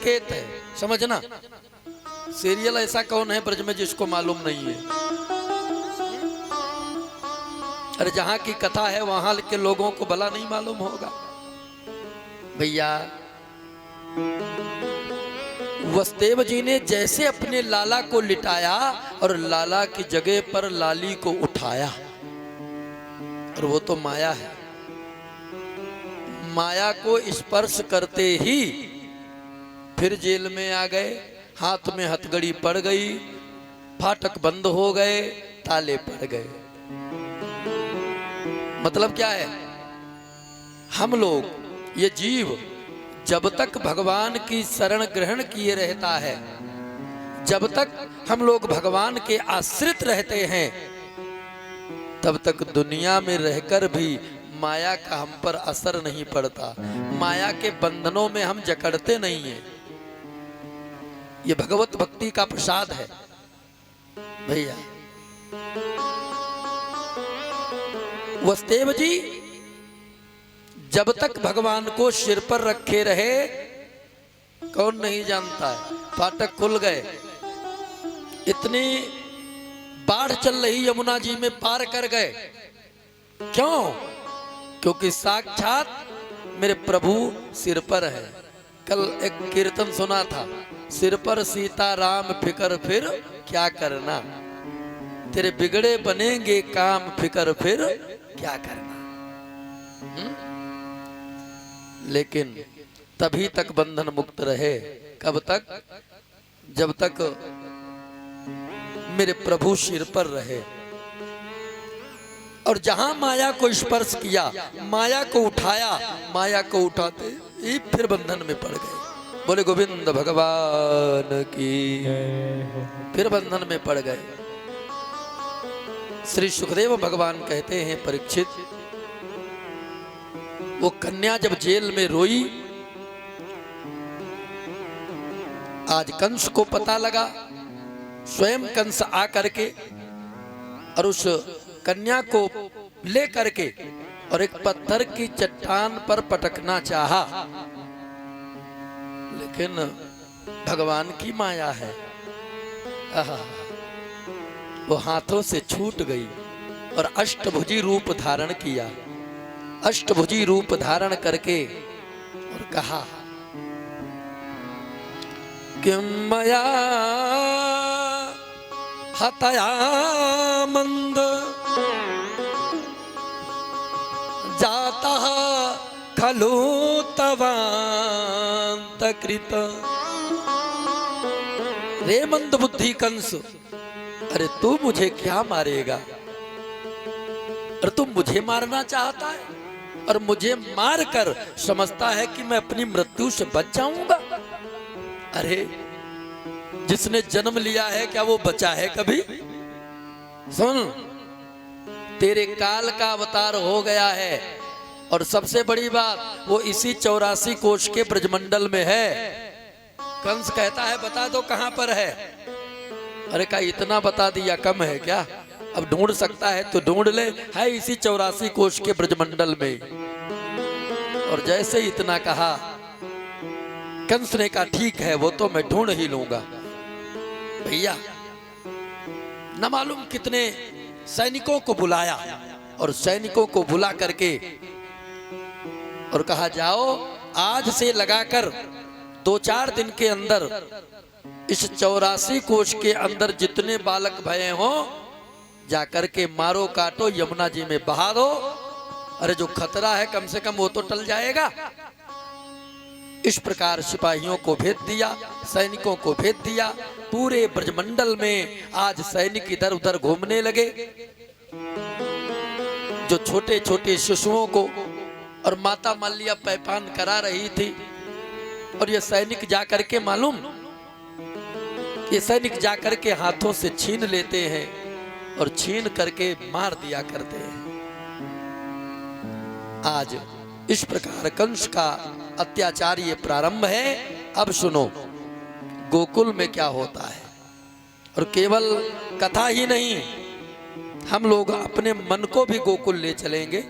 संकेत है, समझना। सीरियल ऐसा कौन है ब्रज में जिसको मालूम नहीं है? अरे जहां की कथा है वहां के लोगों को भला नहीं मालूम होगा? भैया वसुदेव जी ने जैसे अपने लाला को लिटाया और लाला की जगह पर लाली को उठाया, और वो तो माया है। माया को स्पर्श करते ही फिर जेल में आ गए, हाथ में हथकड़ी पड़ गई, फाटक बंद हो गए, ताले पड़ गए। मतलब क्या है? हम लोग ये जीव जब तक भगवान की शरण ग्रहण किए रहता है, जब तक हम लोग भगवान के आश्रित रहते हैं, तब तक दुनिया में रहकर भी माया का हम पर असर नहीं पड़ता। माया के बंधनों में हम जकड़ते नहीं हैं। ये भगवत भक्ति का प्रसाद है भैया। वसुदेव जी जब तक भगवान को सिर पर रखे रहे, कौन नहीं जानता है, फाटक खुल गए। इतनी बाढ़ चल रही यमुना जी में पार कर गए। क्यों? क्योंकि साक्षात मेरे प्रभु सिर पर है। कल एक कीर्तन सुना था, सिर पर सीता राम फिकर फिर क्या करना, तेरे बिगड़े बनेंगे काम फिकर फिर क्या करना। लेकिन तभी तक बंधन मुक्त रहे। कब तक? जब तक मेरे प्रभु सिर पर रहे। और जहां माया को स्पर्श किया, माया को उठाया, माया को उठाते ही फिर बंधन में पड़ गए। बोले गोविंद भगवान की। फिर बंधन में पड़ गए। श्री सुखदेव भगवान कहते हैं, परीक्षित, वो कन्या जब जेल में रोई, आज कंस को पता लगा, स्वयं कंस आकर के और उस कन्या को ले करके और एक पत्थर की चट्टान पर पटकना चाहा, लेकिन भगवान की माया है, वो हाथों से छूट गई और अष्टभुजी रूप धारण किया। अष्टभुजी रूप धारण करके और कहा, किम मया हतया मंद जाता खलु तवांत कृत। रे मंद बुद्धि कंस, अरे तू मुझे क्या मारेगा? और तुम मुझे मारना चाहता है और मुझे मारकर समझता है कि मैं अपनी मृत्यु से बच जाऊंगा? अरे जिसने जन्म लिया है क्या वो बचा है कभी? सुन, तेरे काल का अवतार हो गया है, और सबसे बड़ी बात वो इसी 84 कोष के ब्रजमंडल में है। कंस कहता है बता दो कहां पर है। अरे का इतना बता दिया कम है क्या? अब ढूंढ सकता है तो ढूंढ ले, है इसी 84 कोष के ब्रजमंडल में। और जैसे इतना कहा, कंस ने कहा ठीक है, वो तो मैं ढूंढ ही लूंगा। भैया न मालूम कितने सैनिकों को बुलाया, और सैनिकों को बुला करके और कहा जाओ, आज से लगाकर 2-4 दिन के अंदर इस 84 कोष के अंदर जितने बालक भये हों, जाकर के मारो काटो, यमुना जी में बहा दो। अरे जो खतरा है कम से कम वो तो टल जाएगा। इस प्रकार सिपाहियों को भेज दिया, सैनिकों को भेज दिया। पूरे ब्रजमंडल में आज सैनिक इधर उधर घूमने लगे। जो छोटे छोटे शिशुओं को और माता माल्या पैपान करा रही थी, और ये सैनिक जाकर के मालूम, ये सैनिक जाकर के हाथों से छीन लेते हैं और छीन करके मार दिया करते हैं। आज इस प्रकार कंस का अत्याचार ये प्रारंभ है। अब सुनो गोकुल में क्या होता है। और केवल कथा ही नहीं, हम लोग अपने मन को भी गोकुल ले चलेंगे,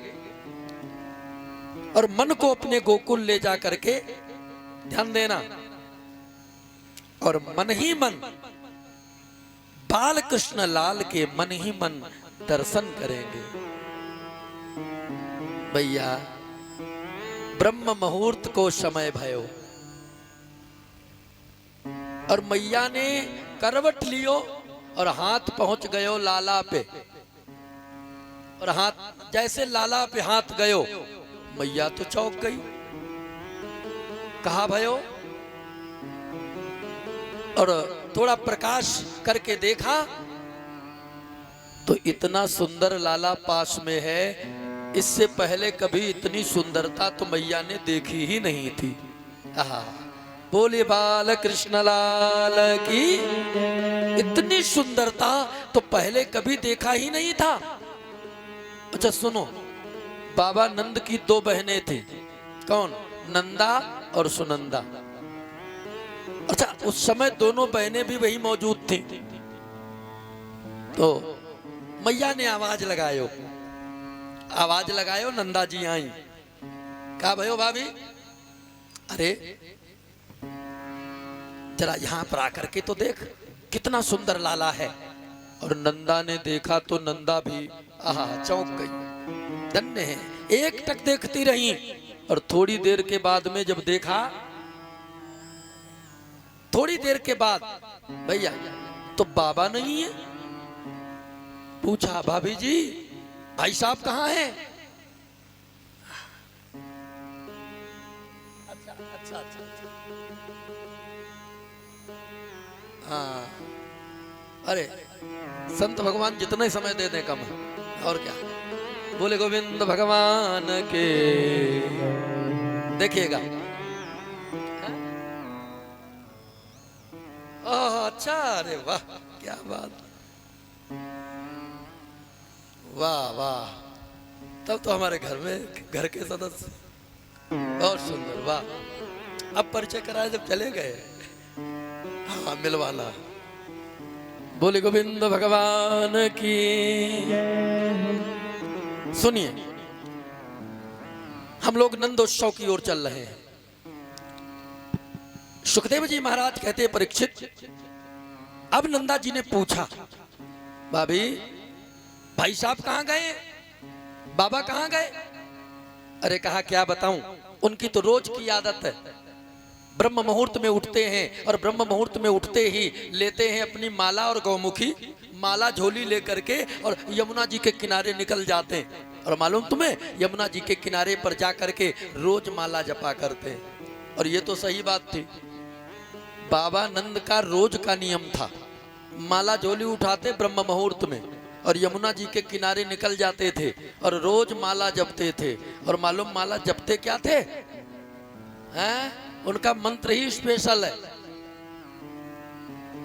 और मन को अपने गोकुल ले जा करके, ध्यान देना, और मन ही मन बाल कृष्ण लाल के मन ही मन दर्शन करेंगे। भैया ब्रह्म मुहूर्त को समय भयो और मैया ने करवट लियो और हाथ पहुंच गयो लाला पे, और हाथ जैसे लाला पे हाथ गयो मैया तो चौंक गई। कहा भयो, और थोड़ा प्रकाश करके देखा तो इतना सुंदर लाला पास में है, इससे पहले कभी इतनी सुंदरता तो मैया ने देखी ही नहीं थी। आहा, बोले बाल कृष्ण लाल की। इतनी सुंदरता तो पहले कभी देखा ही नहीं था। अच्छा सुनो, बाबा नंद की दो बहनें थी, कौन? नंदा और सुनंदा। अच्छा उस समय दोनों बहनें भी वही मौजूद थी। तो मैया ने आवाज लगायो, नंदा जी आई। कहा भयो भाभी, अरे जरा यहां पर आकर के तो देख कितना सुंदर लाला है। और नंदा ने देखा तो नंदा भी आहा चौंक गई, धन्य है। एक टक देखती रही और थोड़ी देर के बाद में जब देखा, थोड़ी देर के बाद भैया तो बाबा नहीं है। पूछा भाभी जी भाई साहब कहाँ हैं? अच्छा। हाँ, अरे संत भगवान जितना ही समय दे दें कम है, और क्या। बोले गोविंद भगवान के। देखिएगा, अच्छा, अरे वाह क्या बात, वाह वाह। तब तो हमारे घर में घर के सदस्य बहुत सुंदर, वाह। अब परिचय कराया जब चले गए, हाँ मिलवाना। बोले गोविंद भगवान की। सुनिए, हम लोग नंदोत्सव की ओर चल रहे हैं। सुखदेव जी महाराज कहते हैं, परीक्षित अब नंदा जी ने पूछा, भाभी भाई साहब कहाँ गए, बाबा कहाँ गए? अरे कहा क्या बताऊं, उनकी तो रोज की आदत है, ब्रह्म मुहूर्त में उठते हैं और ब्रह्म मुहूर्त में उठते ही लेते हैं अपनी माला और गौमुखी, माला झोली लेकर के और यमुना जी के किनारे निकल जाते हैं। और मालूम तुम्हें, यमुना जी के किनारे पर जा करके रोज माला जपा करते हैं। और ये तो सही बात थी, बाबा नंद का रोज का नियम था, माला झोली उठाते ब्रह्म मुहूर्त में और यमुना जी के किनारे निकल जाते थे और रोज माला जपते थे। और मालूम माला जपते क्या थे? हैं? उनका मंत्र ही स्पेशल है,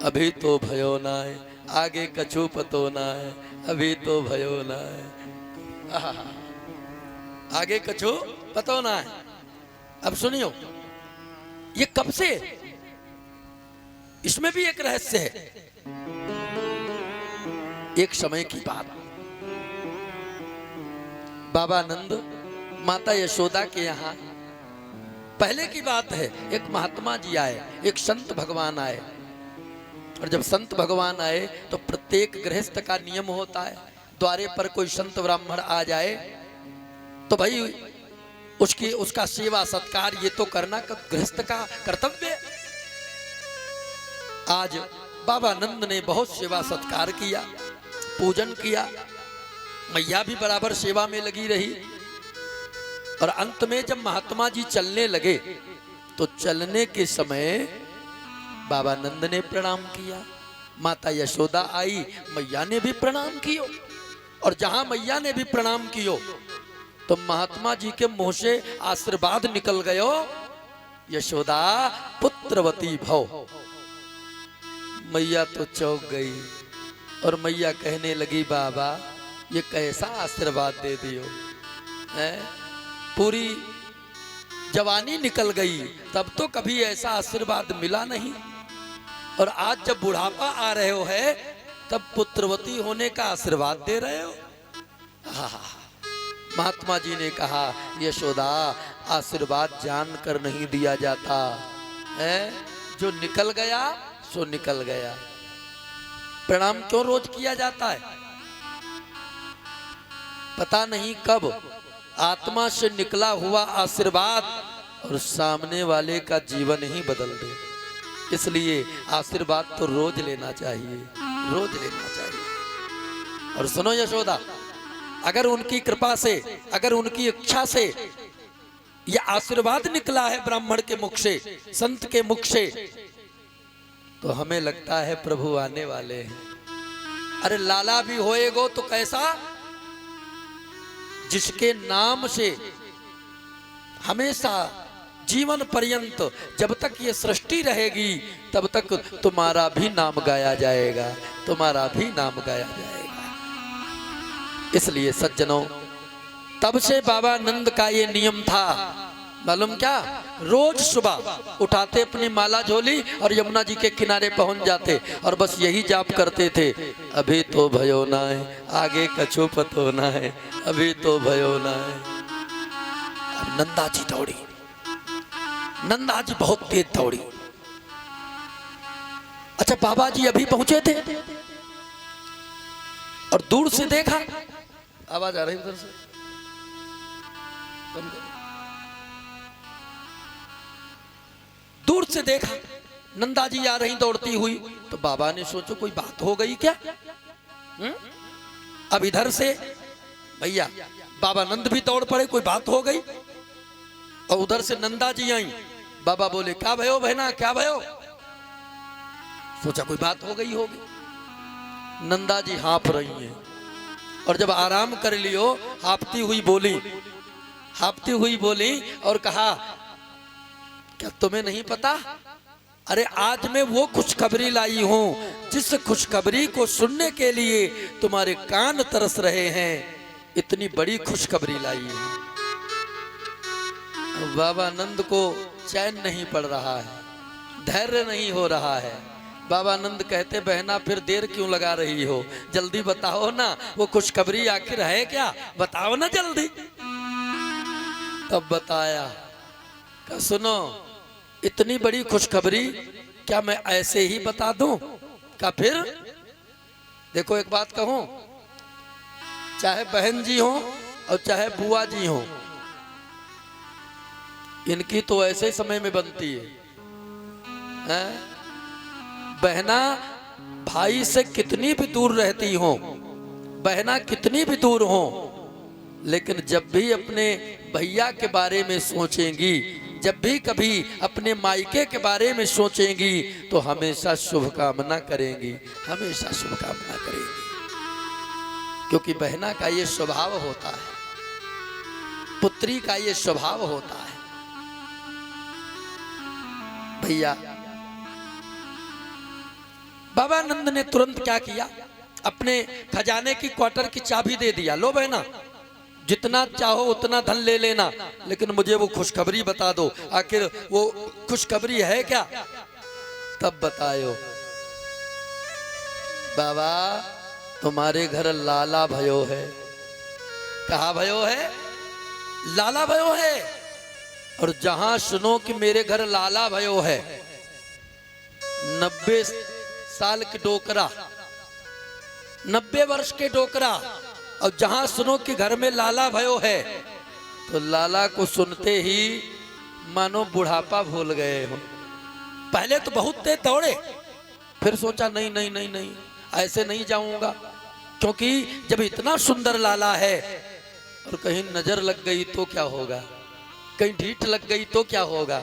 अभी तो भयो ना है, आगे कछु पतो ना है, अभी तो भयो ना है, आगे कछु पतो ना है। अब सुनियो, ये कब से, इसमें भी एक रहस्य है। एक समय की बात, बाबा नंद माता यशोदा के यहाँ, पहले की बात है, एक महात्मा जी आए, एक संत भगवान आए। और जब संत भगवान आए तो प्रत्येक गृहस्थ का नियम होता है, द्वारे पर कोई संत ब्राह्मण आ जाए तो भाई उसका सेवा सत्कार ये तो करना गृहस्थ का कर्तव्य। आज बाबा नंद ने बहुत सेवा सत्कार किया, पूजन किया, मैया भी बराबर सेवा में लगी रही। और अंत में जब महात्मा जी चलने लगे तो चलने के समय बाबा नंद ने प्रणाम किया, माता यशोदा आई, मैया ने भी प्रणाम कियो। और जहां मैया ने भी प्रणाम कियो तो महात्मा जी के मुंह से आशीर्वाद निकल गयो, यशोदा पुत्रवती भव। मैया तो चौंक गई और मैया कहने लगी, बाबा ये कैसा आशीर्वाद दे दियो है? पूरी जवानी निकल गई तब तो कभी ऐसा आशीर्वाद मिला नहीं, और आज जब बुढ़ापा आ रहे हो है तब पुत्रवती होने का आशीर्वाद दे रहे हो। महात्मा जी ने कहा, यशोदा आशीर्वाद जानकर नहीं दिया जाता है, जो निकल गया सो निकल गया। प्रणाम क्यों रोज किया जाता है? पता नहीं कब आत्मा से निकला हुआ आशीर्वाद और सामने वाले का जीवन ही बदल दे। इसलिए आशीर्वाद तो रोज लेना चाहिए, रोज लेना चाहिए। और सुनो यशोदा, अगर उनकी कृपा से, अगर उनकी इच्छा से यह आशीर्वाद निकला है ब्राह्मण के मुख से, संत के मुख से, तो हमें लगता है प्रभु आने वाले हैं। अरे लाला भी होएगो तो कैसा, जिसके नाम से हमेशा जीवन पर्यंत, जब तक ये सृष्टि रहेगी तब तक तुम्हारा भी नाम गाया जाएगा, तुम्हारा भी नाम गाया जाएगा। इसलिए सज्जनों, तब से बाबा नंद का ये नियम था, मालूम क्या? रोज सुबह उठाते अपनी माला झोली और यमुना जी के किनारे पहुंच जाते और बस यही जाप करते थे, अभी तो भयो ना है, आगे कछु पतो ना है, अभी तो भयो ना है। अब नंदा जी दौड़ी, नंदा जी बहुत तेज दौड़ी। अच्छा, बाबा जी अभी पहुंचे थे और दूर से देखा, आवाज आ रही उधर से, दूर से देखा नंदा जी आ रही दौड़ती हुई, तो बाबा ने सोचो कोई बात हो गई क्या? अब इधर से भैया बाबा नंद भी दौड़ पड़े, कोई बात हो गई। और उधर से नंदा जी आई, बाबा बोले क्या भयो बहना, क्या भयो? सोचा कोई बात हो गई होगी। नंदा जी हाँफ रही हैं और जब आराम कर लियो, हाँफती हुई बोली, हाँफती हुई बोली और कहा, क्या तुम्हें नहीं पता? अरे आज मैं वो खुशखबरी लाई हूं जिस खुशखबरी को सुनने के लिए तुम्हारे कान तरस रहे हैं, इतनी बड़ी खुशखबरी लाई हूं। बाबा नंद को चैन नहीं पड़ रहा है, धैर्य नहीं हो रहा है। बाबा नंद कहते, बहना फिर देर क्यों लगा रही हो, जल्दी बताओ ना, वो खुशखबरी आखिर है क्या, बताओ ना जल्दी। तब बताया, का सुनो, इतनी बड़ी खुशखबरी क्या मैं ऐसे ही बता दूं? का फिर देखो एक बात कहूं, चाहे बहन जी हो और चाहे बुआ जी हो, इनकी तो ऐसे समय में बनती है? बहना भाई से कितनी भी दूर रहती हो, बहना कितनी भी दूर हो, लेकिन जब भी अपने भैया के बारे में सोचेंगी, जब भी कभी अपने मायके के बारे में सोचेंगी, तो हमेशा शुभकामना करेंगी, हमेशा शुभकामना करेंगी। क्योंकि बहना का ये स्वभाव होता है, पुत्री का ये स्वभाव होता है। भैया बाबा नंद ने तुरंत क्या किया, अपने खजाने की क्वार्टर की चाबी दे दिया, लो बहना जितना चाहो उतना धन ले लेना, लेकिन मुझे वो खुशखबरी बता दो, आखिर वो खुशखबरी है क्या? तब बतायो, बाबा तुम्हारे घर लाला भयो है। कहा भयो है? लाला भयो है। और जहां सुनो कि मेरे घर लाला भयो है, 90 साल की डोकरा, 90 वर्ष के डोकरा, और जहां सुनो कि घर में लाला भयो है, तो लाला को सुनते ही मानो बुढ़ापा भूल गए हो। पहले तो बहुत तेज दौड़े, फिर सोचा नहीं नहीं नहीं नहीं, ऐसे नहीं जाऊंगा, क्योंकि जब इतना सुंदर लाला है और कहीं नजर लग गई तो क्या होगा, कहीं ढीठ लग गई तो क्या होगा।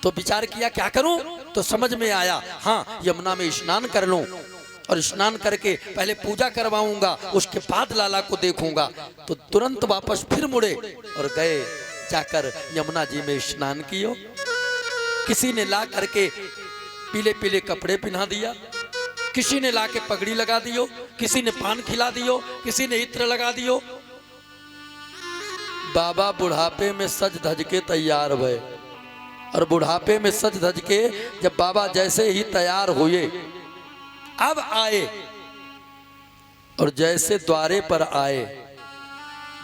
तो विचार किया क्या करूं, तो समझ में आया, हाँ यमुना में स्नान कर लूं, और स्नान करके पहले पूजा करवाऊंगा, उसके बाद लाला को देखूंगा। तो तुरंत वापस फिर मुड़े और गए, जाकर यमुना जी में स्नान कियो। किसी ने ला करके पीले पीले कपड़े पहना दिया, किसी ने ला के पगड़ी लगा दियो, किसी ने पान खिला दियो, किसी ने इत्र लगा दियो। बाबा बुढ़ापे में सज धज के तैयार हुए, और बुढ़ापे में सज धज के जब बाबा जैसे ही तैयार हुए, अब आए, और जैसे द्वारे पर आए,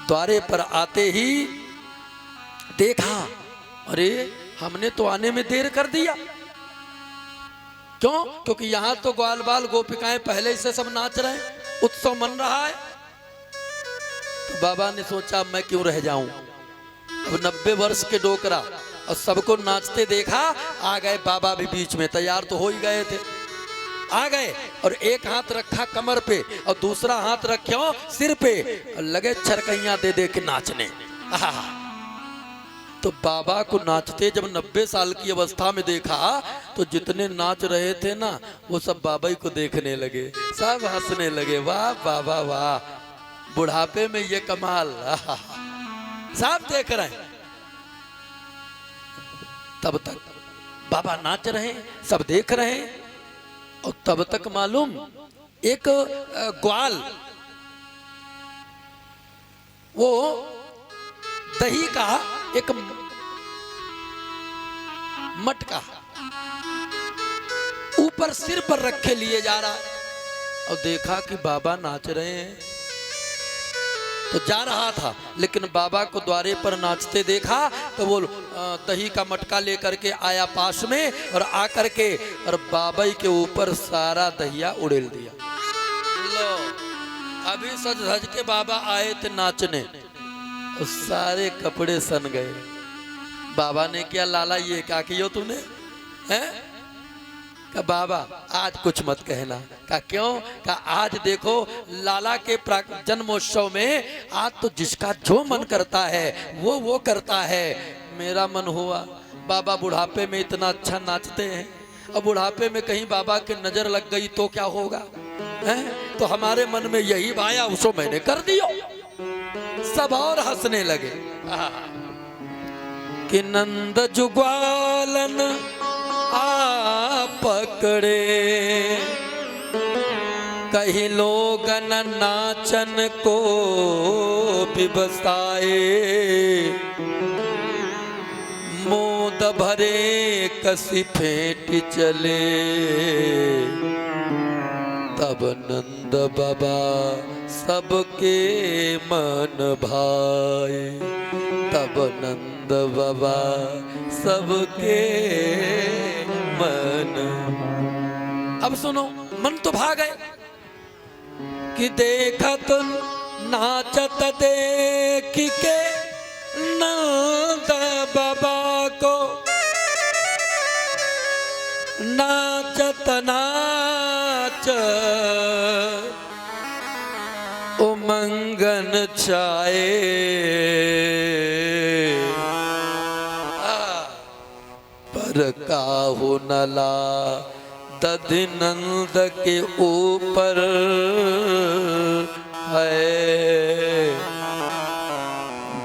द्वारे पर आते ही देखा, अरे हमने तो आने में देर कर दिया, क्यों? क्योंकि यहाँ तो ग्वाल बाल गोपिकाएं पहले से सब नाच रहे हैं, उत्सव मन रहा है। तो बाबा ने सोचा मैं क्यों रह जाऊं। अब 90 वर्ष के डोकरा और सबको नाचते देखा, आ गए बाबा भी बीच में, तैयार तो हो ही गए थे, आ गए और एक हाथ रखा कमर पे और दूसरा हाथ रखो सिर पे और लगे छरकैया दे दे के नाचने। तो बाबा को नाचते जब 90 साल की अवस्था में देखा तो जितने नाच रहे थे ना वो सब बाबा ही को देखने लगे, सब हंसने लगे, वाह बाबा वाह, बुढ़ापे में ये कमाल। सब देख रहे हैं। तब तक बाबा नाच रहे हैं, सब देख रहे हैं और तब तक मालूम एक ग्वाल वो दही का एक मटका ऊपर सिर पर रखे लिए जा रहा है और देखा कि बाबा नाच रहे हैं तो जा रहा था, लेकिन बाबा को द्वारे पर नाचते देखा तो वो दही का मटका लेकर के आया पास में और आकर के और बाबा के ऊपर सारा दहिया उड़ेल दिया। लो अभी सज धज के बाबा आए थे नाचने और सारे कपड़े सन गए। बाबा ने क्या लाला ये क्या किया तूने? हैं? का बाबा आज कुछ मत कहना। का क्यों? का आज देखो लाला के जन्मोत्सव में आज तो जिसका जो मन करता है वो करता है। मेरा मन हुआ बाबा बुढ़ापे में इतना अच्छा नाचते हैं और बुढ़ापे में कहीं बाबा की नजर लग गई तो क्या होगा? हैं? तो हमारे मन में यही भाया, उसको मैंने कर दिया। सब और हंसने लगे कि नंद जुग्वालन आ पकड़े, कहीं लोगन नाचन को भी बसाए, मोद भरे कसी फेंट चले, तब नंद बाबा सबके मन भाए, तब नंद बाबा सबके मन। अब सुनो, मन तो भाग गए कि देखत नाचत देख के नंद बाबा को, नाचत नाच उमंगन छाए, पर काहू नला दधिनंद के ऊपर है,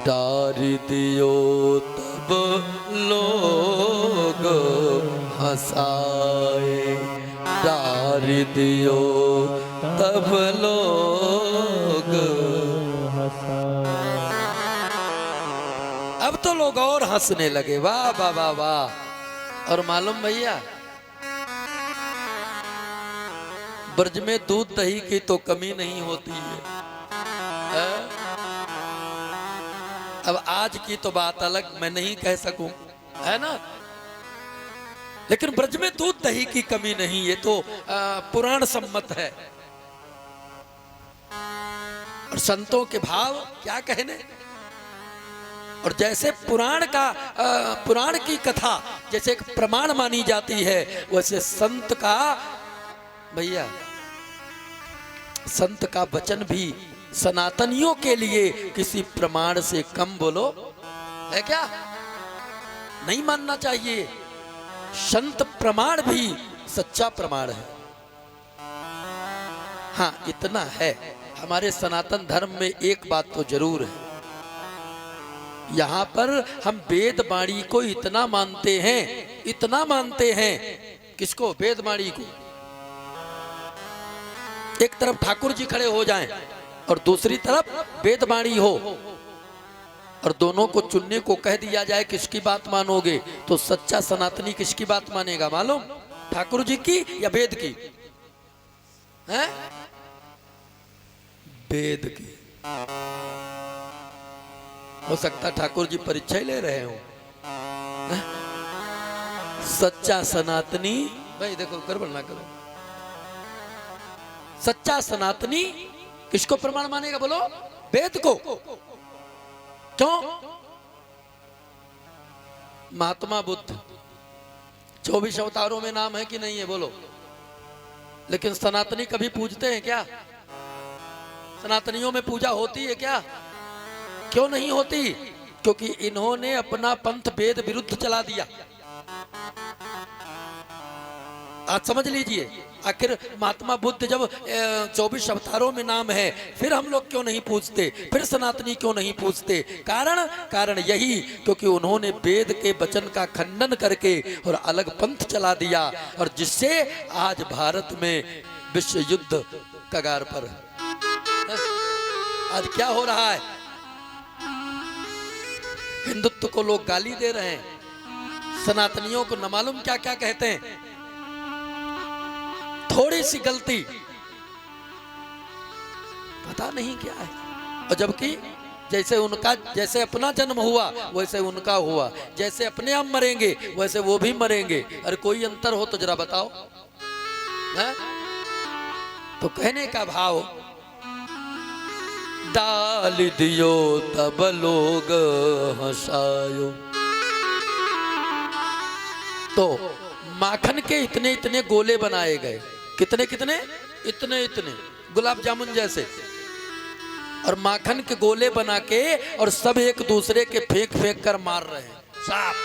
डारी दियो तब लोग हंसाए, डारी दियो तब लोग हंसाए। अब तो लोग और हंसने लगे, वाह वाह वाह वाह। और मालूम भैया ब्रज में दूध दही की तो कमी नहीं होती है। अब आज की तो बात अलग, मैं नहीं कह सकूं, है ना, लेकिन ब्रज में दूध दही की कमी नहीं, ये तो पुराण सम्मत है। और संतों के भाव क्या कहने। और जैसे पुराण की कथा जैसे एक प्रमाण मानी जाती है, वैसे संत का भैया संत का वचन भी सनातनियों के लिए किसी प्रमाण से कम बोलो है क्या? नहीं मानना चाहिए। संत प्रमाण भी सच्चा प्रमाण है। हाँ इतना है, हमारे सनातन धर्म में एक बात तो जरूर है, यहाँ पर हम वेद वाणी को इतना मानते हैं, इतना मानते हैं। किसको? वेद वाणी को। एक तरफ ठाकुर जी खड़े हो जाएं और दूसरी तरफ वेद वाणी हो और दोनों को चुनने को कह दिया जाए किसकी बात मानोगे, तो सच्चा सनातनी किसकी बात मानेगा मालूम? ठाकुर जी की या वेद की? हैं? वेद की। हो सकता ठाकुर जी परीक्षा ही ले रहे हो। सच्चा सनातनी भाई देखो गड़बड़ ना करो। सच्चा सनातनी किसको प्रमाण मानेगा बोलो? वेद को। क्यों? महात्मा बुद्ध 24 अवतारों में नाम है कि नहीं है बोलो? लेकिन सनातनी कभी पूजते हैं क्या? सनातनियों में पूजा होती है क्या? क्यों नहीं होती? क्योंकि इन्होंने अपना पंथ वेद विरुद्ध चला दिया। आज समझ लीजिए, आखिर महात्मा बुद्ध जब 24 अवतारों में नाम है, फिर हम लोग क्यों नहीं पूछते? फिर सनातनी क्यों नहीं पूछते? कारण यही, क्योंकि उन्होंने वेद के वचन का खंडन करके और अलग पंथ चला दिया, और जिससे आज भारत में विश्व युद्ध कगार पर है। आज क्या हो रहा है? हिंदुत्व को लोग गाली दे रहे हैं, सनातनियों को न मालूम क्या क्या कहते हैं। थोड़ी सी गलती पता नहीं क्या है, और जबकि जैसे अपना जन्म हुआ वैसे उनका हुआ, जैसे अपने आप मरेंगे वैसे वो भी मरेंगे। अरे कोई अंतर हो तो जरा बताओ है? तो कहने का भाव, डाल दियो तब लोग हंसायो। तो माखन के इतने इतने गोले बनाए गए, कितने कितने, इतने इतने गुलाब जामुन जैसे, और माखन के गोले बना के और सब एक दूसरे के फेंक फेंक कर मार रहे हैं। साफ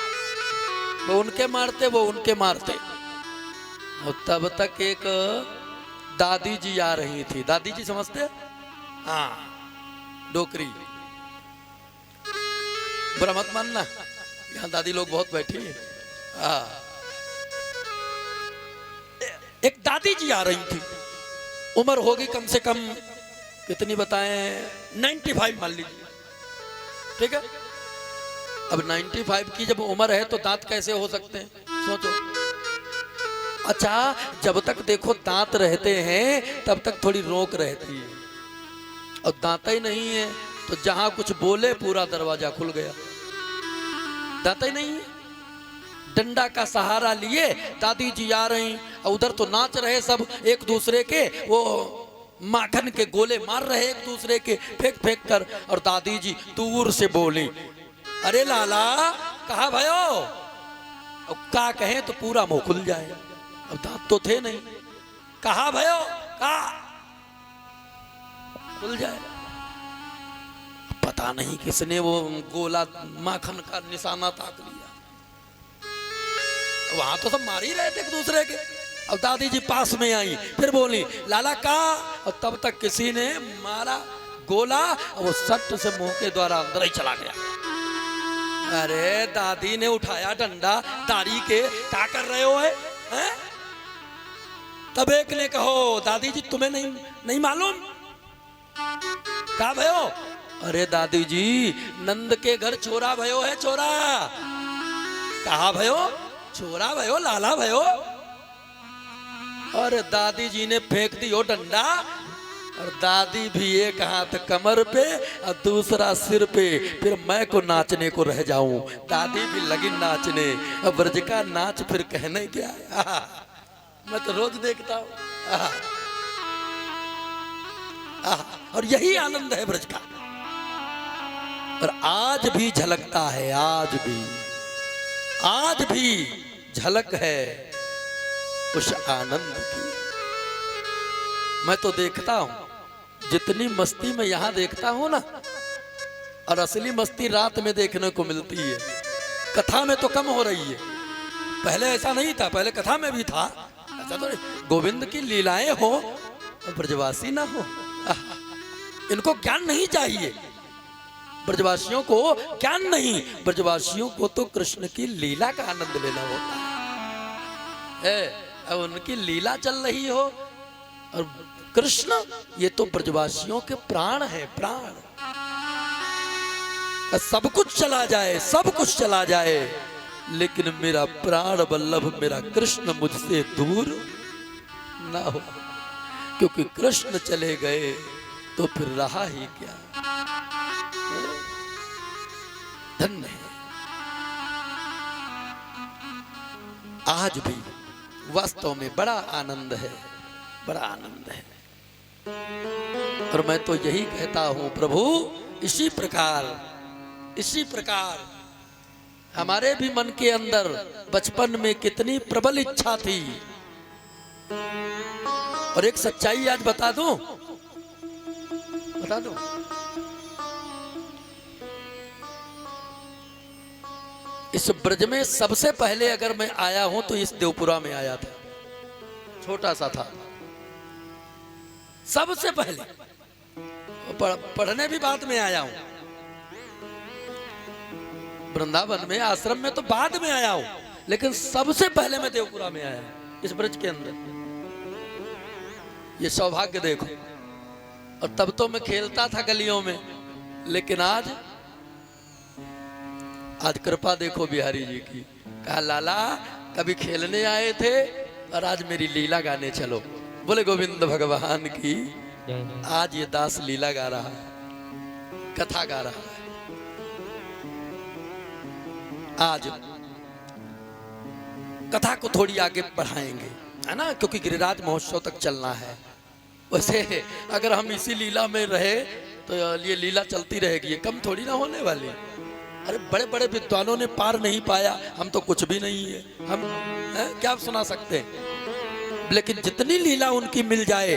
वो उनके मारते, वो उनके मारते। और तब तक एक दादी जी आ रही थी। दादी जी समझते? हाँ, डोकरी। बुरा मत मानना, यहाँ दादी लोग बहुत बैठी है। एक दादी जी आ रही थी, उम्र होगी कम से कम कितनी बताएं, 95 मान लीजिए, ठीक है। अब 95 की जब उम्र है तो दांत कैसे हो सकते हैं, सोचो। अच्छा, जब तक देखो दांत रहते हैं तब तक थोड़ी रोक रहती है, और दांत ही नहीं है तो जहां कुछ बोले पूरा दरवाजा खुल गया। दांत ही नहीं है, डंडा का सहारा लिए दादी जी आ रही, और उधर तो नाच रहे सब एक दूसरे के, वो माखन के गोले मार रहे एक दूसरे के फेंक फेंक कर। और दादी जी दूर से बोली, अरे लाला कहा भयो? अब का कहें तो पूरा मुंह खुल जाए, अब दांत तो थे नहीं। कहा भयो? कहा खुल जाए। पता नहीं किसने वो गोला माखन का निशाना ताक लिया, वहां तो सब मार ही रहे थे एक दूसरे के। अब दादी जी पास में आई, फिर बोली लाला का, और तब तक किसी ने मारा गोला, और वो सट से मुंह के द्वारा अंदर ही चला गया। अरे दादी ने उठाया डंडा दाढ़ी के, क्या कर रहे हो है? तब एक ने कहो, दादी जी तुम्हें नहीं मालूम? क्या भयो? अरे दादी जी नंद के घर छोरा भयो है, छोरा। कहा भयो? छोरा भयो, लाला भयो। और दादी जी ने फेंक दियो डंडा, और दादी भी एक हाथ कमर पे और दूसरा सिर पे। फिर मैं को नाचने को रह जाऊं, दादी भी लगी नाचने। अब ब्रज का नाच फिर कहने क्या है, मैं तो रोज देखता हूं। और यही आनंद है ब्रज का, और आज भी झलकता है, आज भी झलक है उस आनंद की। मैं तो देखता हूं, जितनी मस्ती मैं यहां देखता हूं ना, और असली मस्ती रात में देखने को मिलती है। कथा में तो कम हो रही है, पहले ऐसा नहीं था, पहले कथा में भी था। ऐसा तो गोविंद की लीलाएं हो और ब्रजवासी ना हो, इनको ज्ञान नहीं चाहिए। ब्रजवासियों को ज्ञान नहीं, ब्रजवासियों को तो कृष्ण की लीला का आनंद लेना होता है। अब उनकी लीला चल रही हो, और कृष्ण ये तो ब्रजवासियों के प्राण है, प्राण। सब कुछ चला जाए, सब कुछ चला जाए, लेकिन मेरा प्राण वल्लभ मेरा कृष्ण मुझसे दूर ना हो, क्योंकि कृष्ण चले गए तो फिर रहा ही क्या। धन्य है आज भी वास्तव में बड़ा आनंद है, बड़ा आनंद है। और मैं तो यही कहता हूं प्रभु, इसी प्रकार हमारे भी मन के अंदर बचपन में कितनी प्रबल इच्छा थी। और एक सच्चाई आज बता दूं, इस ब्रज में सबसे पहले अगर मैं आया हूं तो इस देवपुरा में आया था, छोटा सा था सबसे पहले। पढ़ने भी बाद में आया हूं, वृंदावन में आश्रम में तो बाद में आया हूं, लेकिन सबसे पहले मैं देवपुरा में आया इस ब्रज के अंदर। ये सौभाग्य देखो। और तब तो मैं खेलता था गलियों में, लेकिन आज कृपा देखो बिहारी जी की। कहा लाला कभी खेलने आए थे और आज मेरी लीला गाने चलो। बोले गोविंद भगवान की। आज ये दास लीला गा रहा है, कथा गा रहा है। आज कथा को थोड़ी आगे बढ़ाएंगे, है ना, क्योंकि गिरिराज महोत्सव तक चलना है। वैसे अगर हम इसी लीला में रहे तो ये लीला चलती रहेगी, ये कम थोड़ी ना होने वाली। अरे बड़े बड़े विद्वानों ने पार नहीं पाया, हम तो कुछ भी नहीं है। हम क्या सुना सकते हैं, लेकिन जितनी लीला उनकी मिल जाए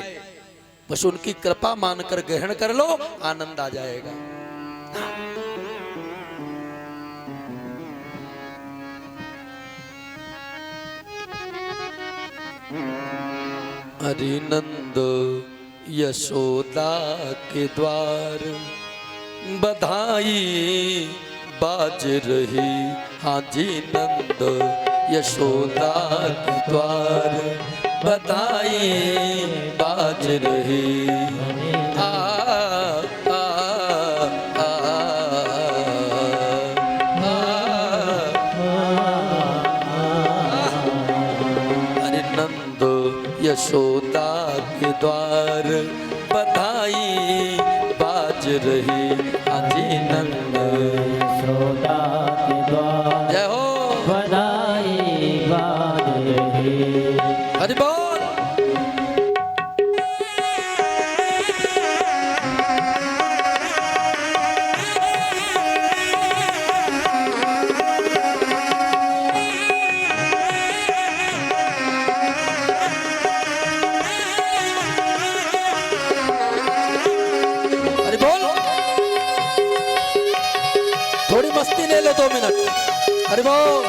बस उनकी कृपा मानकर ग्रहण कर लो, आनंद आ जाएगा। हरि नंद यशोदा के द्वार बधाई बाज रही। हाँ जी नंद यशोदा के द्वार बधाई बाज रही। आ आ आ अरे नंद यशोदा के द्वार बधाई बाज रही। हाजी नंद यशोदा के द्वार जय हो बधाई बाज रही। हरि बोल। थोड़ी मस्ती ले लो 2 मिनट। हरि बोल।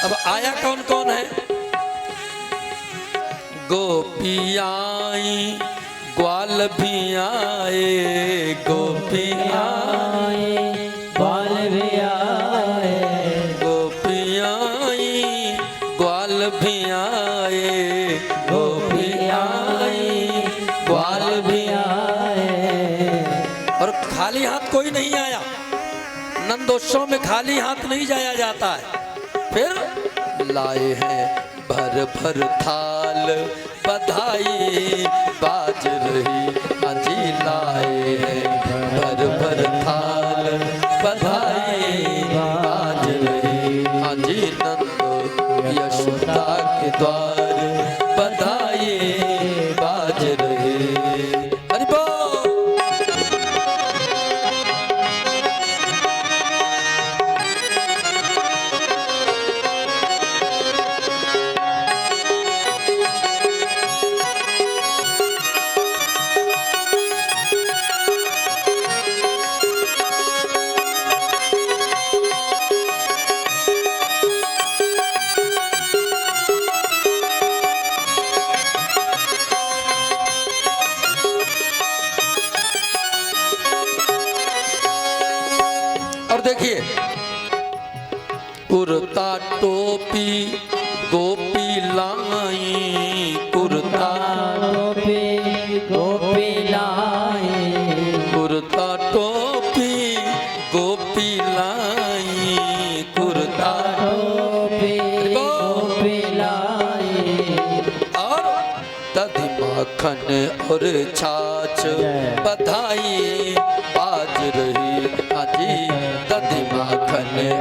अब आया कौन कौन है? गोपियाई ग्वाल भी आए, गोपियाई ग्वाल भी आए, गोपियाई ग्वाल भी आए, ग्वाल भी आए। और खाली हाथ कोई नहीं आया। नंदोत्सव में खाली हाथ नहीं जाया जाता है। फिर लाए हैं भर भर थाल बधाई बाज रही। हाजी लाए हैं भर भर थाल बधाई बाज रही। हाजी नंद यशोदा के द्वार बधाई बाज रही। हरि बोल। देखिए कुर्ता टोपी गोपी लाई, कुर्ता टोपी गोपी लाई, कुर्ता टोपी गोपी लाई, कुर्ता टोपी गोपी लाई। और दधी माखन और छाछ बधाई बाज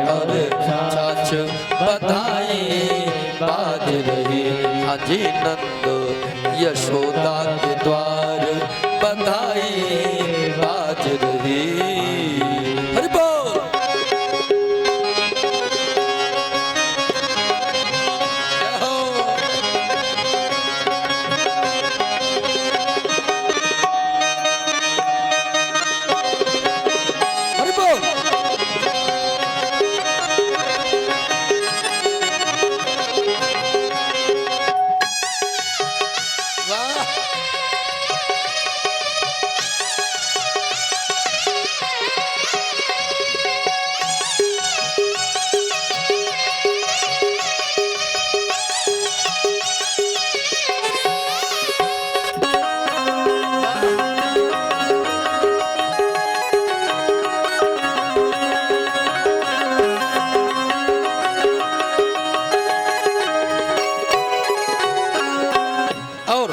और छाछ बधाई बाज रही। हाँ जी नंद यशोदा के द्वार बधाई बाज रही। हरि बोल। जय हो। हरि बोल। वाह। और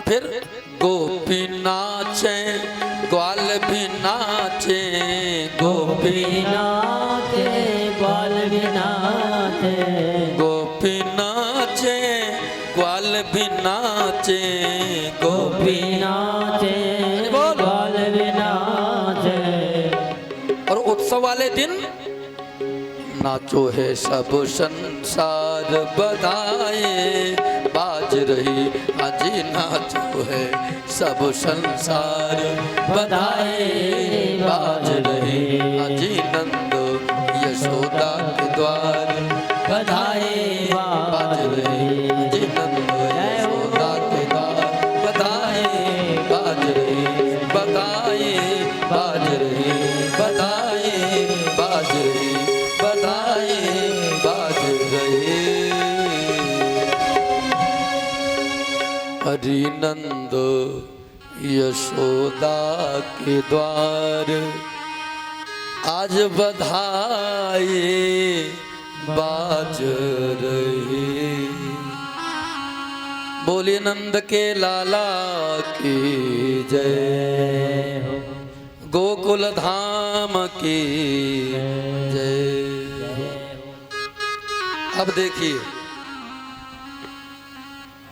फिर गोपी नाचे ग्वाल भी नाचे गोपी नाचे बाल नाचे गोपी नाचे ग्वाल भी नाचे गोपी नाचे बोल। बाल नाचे। और उत्सव वाले दिन नाचो है सब संसार बधाए बाज रही। आज नाचो है सब संसार बधाए बाज रही। आज नंद यशोदा के द्वार बधाए बाज रही। आज नंद यशोदा के द्वार बधाए बाज रही। बधाए बाज रही। बधाए बाज रही। बधाए बाज रही। हरि नंद यशोदा के द्वार आज बधाई बाज रही। बोलिए नंद के लाला की जय। गोकुल धाम की जय। अब देखिए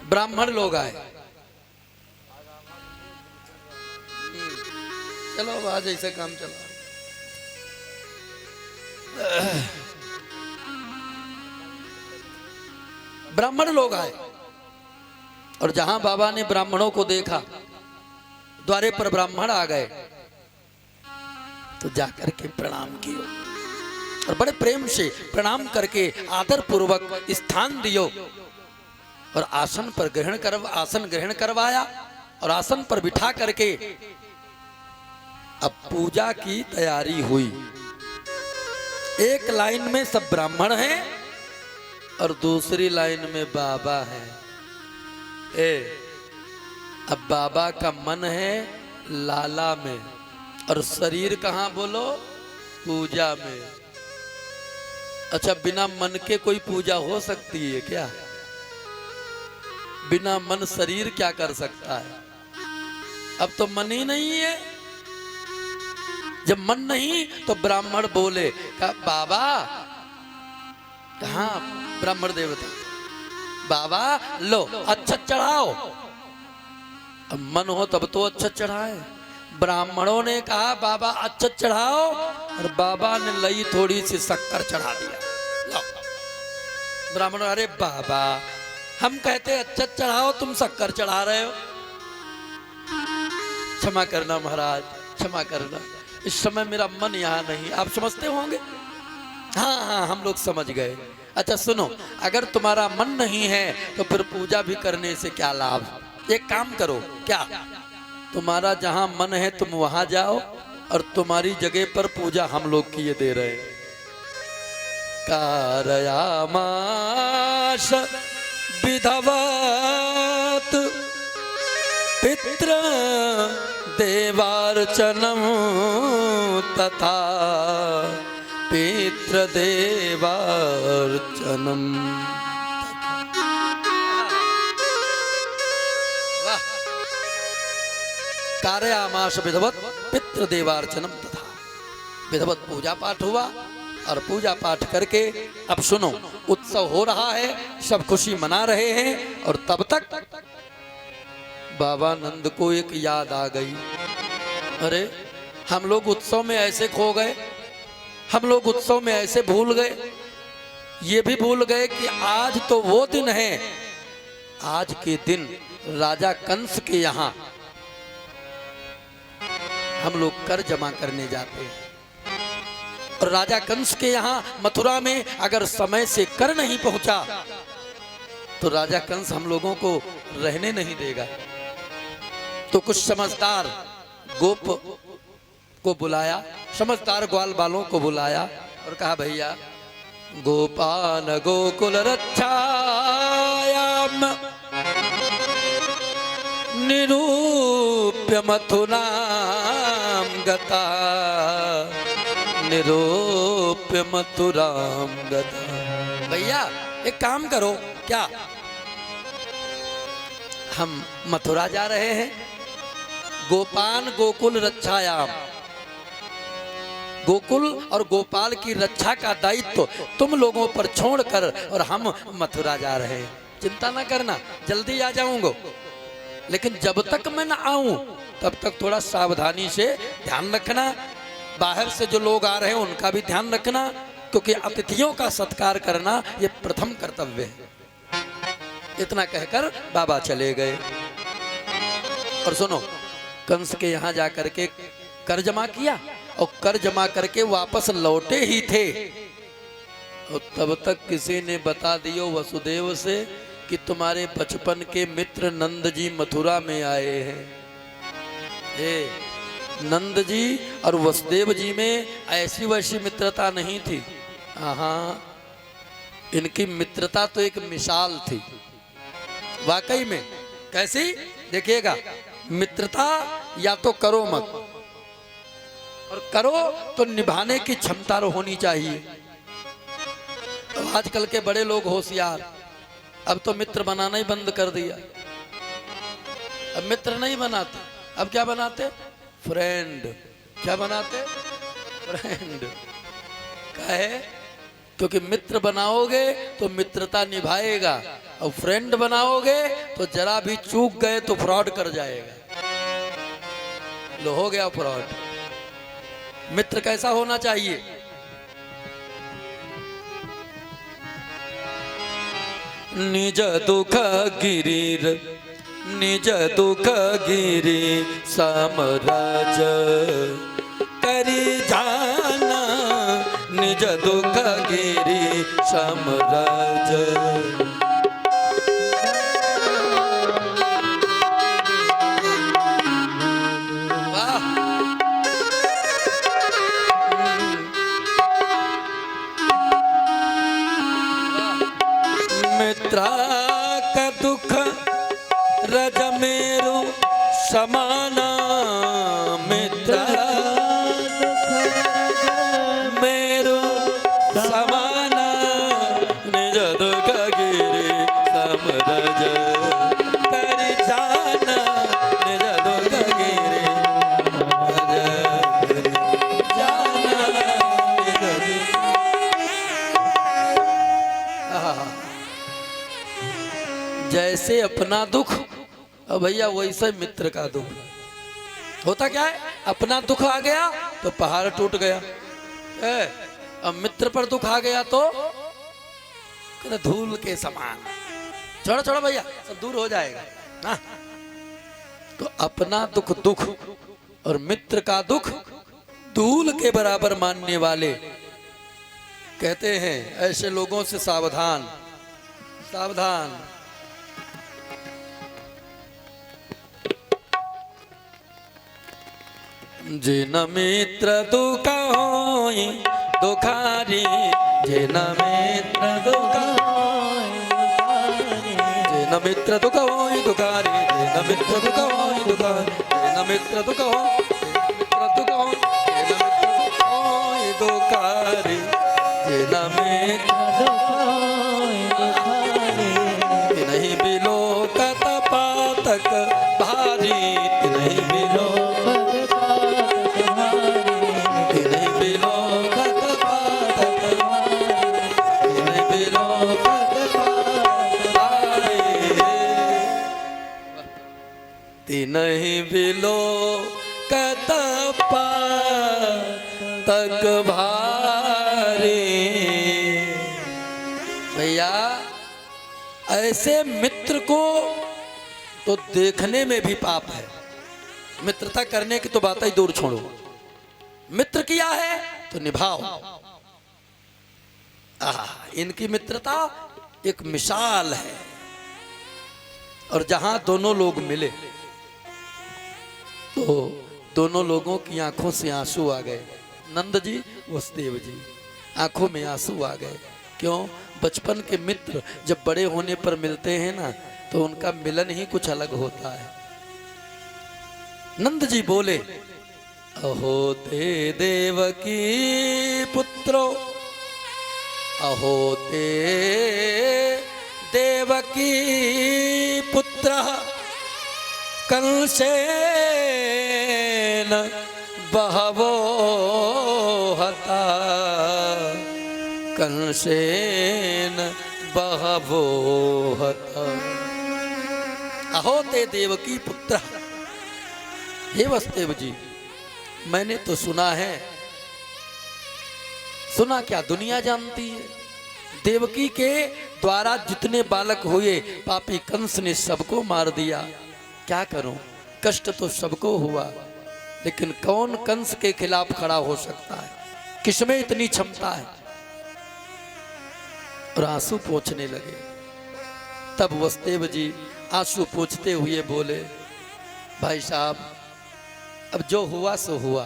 ब्राह्मण लोग आए। चलो अब आज ऐसे काम चला। ब्राह्मण लोग आए और जहां बाबा ने ब्राह्मणों को देखा, द्वारे पर ब्राह्मण आ गए तो जाकर के प्रणाम कियो और बड़े प्रेम से प्रणाम करके आदर पूर्वक स्थान दियो और आसन ग्रहण करवाया और आसन पर बिठा करके अब पूजा की तैयारी हुई। एक लाइन में सब ब्राह्मण हैं और दूसरी लाइन में बाबा है। अब बाबा का मन है लाला में और शरीर कहाँ बोलो? पूजा में। अच्छा, बिना मन के कोई पूजा हो सकती है क्या? बिना मन शरीर क्या कर सकता है? अब तो मन ही नहीं है। जब मन नहीं तो ब्राह्मण बोले कहा बाबा, हाँ ब्राह्मण देवता, बाबा लो अच्छा चढ़ाओ। अब मन हो तब तो अच्छा चढ़ाए। ब्राह्मणों ने कहा बाबा अच्छा चढ़ाओ और बाबा ने लई थोड़ी सी शक्कर चढ़ा दिया। लो ब्राह्मण, अरे बाबा हम कहते अच्छा चढ़ाओ, तुम शक्कर चढ़ा रहे हो। क्षमा करना महाराज, क्षमा करना, इस समय मेरा मन यहाँ नहीं। आप समझते होंगे? हाँ हाँ हम लोग समझ गए। अच्छा सुनो, अगर तुम्हारा मन नहीं है तो फिर पूजा भी करने से क्या लाभ? एक काम करो, क्या तुम्हारा जहां मन है तुम वहां जाओ और तुम्हारी जगह पर पूजा हम लोग किए दे रहे हैं। कारयामास विधवत पितृ देवार्चनम तथा पितृदेवार्चनम। कारयामास विधवत पितृदेवार्चनम तथा। विधिवत पूजा पाठ हुआ और पूजा पाठ करके अब सुनो, उत्सव हो रहा है, सब खुशी मना रहे हैं। और तब तक बाबा नंद को एक याद आ गई, अरे हम लोग उत्सव में ऐसे खो गए, हम लोग उत्सव में ऐसे भूल गए, ये भी भूल गए कि आज तो वो दिन है, आज के दिन राजा कंस के यहाँ हम लोग कर जमा करने जाते हैं। और राजा कंस के यहाँ मथुरा में अगर समय से कर नहीं पहुंचा तो राजा कंस हम लोगों को रहने नहीं देगा। तो कुछ समझदार गोप को बुलाया, समझदार ग्वाल बालों को बुलाया और कहा, भैया गोपान गोकुल रक्षायाम निरूप्य मथुराम गता, निरूप्य मथुराम गता। भैया एक काम करो, क्या हम मथुरा जा रहे हैं, गोपान गोकुल रक्षायाम, गोकुल और गोपाल की रक्षा का दायित्व तुम लोगों पर छोड़कर और हम मथुरा जा रहे हैं। चिंता ना करना, जल्दी आ जाऊंगा, लेकिन जब तक मैं न आऊं तब तक थोड़ा सावधानी से ध्यान रखना, बाहर से जो लोग आ रहे हैं उनका भी ध्यान रखना, क्योंकि अतिथियों का सत्कार करना ये प्रथम कर्तव्य है। इतना कहकर बाबा चले गए। और सुनो, कंस के यहाँ जाकर के कर जमा किया और कर जमा करके वापस लौटे ही थे और तब तक किसी ने बता दियो वसुदेव से कि तुम्हारे बचपन के मित्र नंद जी मथुरा में आए हैं। नंद जी और वसुदेव जी में ऐसी वैसी मित्रता नहीं थी, हाँ इनकी मित्रता तो एक मिसाल थी। वाकई में कैसी, देखिएगा, मित्रता या तो करो मत, और करो तो निभाने की क्षमता होनी चाहिए। तो आजकल के बड़े लोग होशियार, अब तो मित्र बनाना ही बंद कर दिया। अब मित्र नहीं बनाते, अब क्या बनाते, फ्रेंड। क्या बनाते, फ्रेंड। काहे, क्योंकि मित्र बनाओगे तो मित्रता निभाएगा, और फ्रेंड बनाओगे तो जरा भी चूक गए तो फ्रॉड कर जाएगा। लो हो गया फ्रॉड। मित्र कैसा होना चाहिए, निज दुख गिरीर, निज दुख गिरी समरज करी जाना, निज दुख गिरी समरज। मित्रा का दुख रज मेरो समाना, मित्रा मेरो समाना, निज दुख गिरी समरज करि जाना, निज दुख गिरी जाना। जैसे अपना दुख, और भैया वैसे मित्र का दुख होता। क्या है, अपना दुख आ गया तो पहाड़ टूट गया, अब मित्र पर दुख आ गया तो धूल के समान, छोड़ो छोड़ो भैया सब दूर हो जाएगा ना। तो अपना दुख दुख और मित्र का दुख धूल के बराबर मानने वाले कहते हैं ऐसे लोगों से सावधान, सावधान। जिन मित्र दुख होई दुखारी, जिन मित्र दुख होई, जिन मित्र दुख होई दुखारी, जिन मित्र दुख होई दुखारी, जिन मित्र दुख होई, मित्र दुख होई, जिन मित्र दुख होई दुखारी, जिन मित्र दुख होई दुखारी, तिन्हि बिलोकत पातक भारी, तिन्हि बिलोकत तक भारी। भैया ऐसे मित्र को तो देखने में भी पाप है, मित्रता करने की तो बात ही दूर छोड़ो, मित्र किया है तो निभाओ। इनकी मित्रता एक मिसाल है। और जहां दोनों लोग मिले तो दोनों लोगों की आंखों से आंसू आ गए। नंद जी वसुदेव जी आंखों में आंसू आ गए। क्यों? बचपन के मित्र जब बड़े होने पर मिलते हैं ना तो उनका मिलन ही कुछ अलग होता है। नंद जी बोले, अहो ते देवकी पुत्रो, अहो ते देवकी पुत्रः कंसेन बहवो हता, कंसेन बहवो हता। अहो ते देवकी पुत्रः, हे वसुदेव जी मैंने तो सुना है, सुना क्या दुनिया जानती है, देवकी के द्वारा जितने बालक हुए पापी कंस ने सबको मार दिया। क्या करूं, कष्ट तो सबको हुआ, लेकिन कौन कंस के खिलाफ खड़ा हो सकता है, किसमें इतनी क्षमता है। और आंसू पोंछने लगे। तब वसुदेव जी आंसू पोंछते हुए बोले, भाई साहब अब जो हुआ सो हुआ,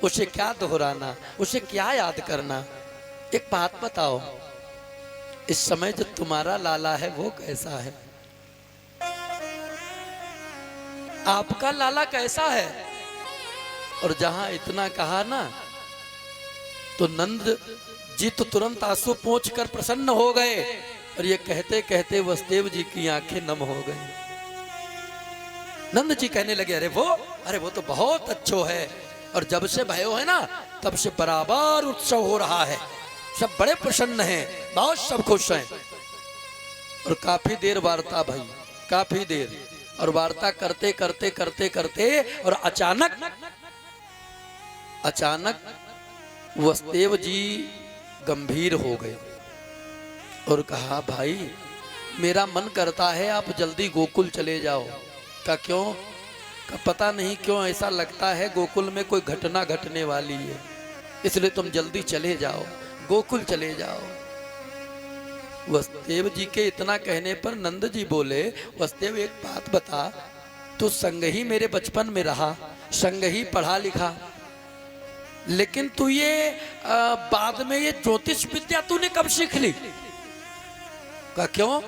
उसे क्या दोहराना, उसे क्या याद करना। एक बात बताओ, इस समय जो तुम्हारा लाला है वो कैसा है, आपका लाला कैसा है। और जहां इतना कहा ना तो नंद जी तो तुरंत आंसू पोंछ कर प्रसन्न हो गए। और ये कहते कहते वसुदेव जी की आंखें नम हो गई। नंद जी कहने लगे, अरे वो तो बहुत अच्छो है, और जब से भयो है ना तब से बराबर उत्सव हो रहा है, सब बड़े प्रसन्न हैं, बहुत सब खुश हैं। और काफी देर वार्ता भाई, काफी देर, और वार्ता करते करते करते करते और अचानक वसुदेव जी गंभीर हो गए और कहा, भाई मेरा मन करता है आप जल्दी गोकुल चले जाओ। का क्यों? का पता नहीं क्यों ऐसा लगता है गोकुल में कोई घटना घटने वाली है, इसलिए तुम जल्दी चले जाओ, गोकुल चले जाओ। वसुदेव जी के इतना कहने पर नंद जी बोले, वसुदेव एक बात बता, तू संग ही मेरे बचपन में रहा, संग ही पढ़ा लिखा, लेकिन तू ये बाद में ये ज्योतिष विद्या तूने कब सीख ली? का क्यों?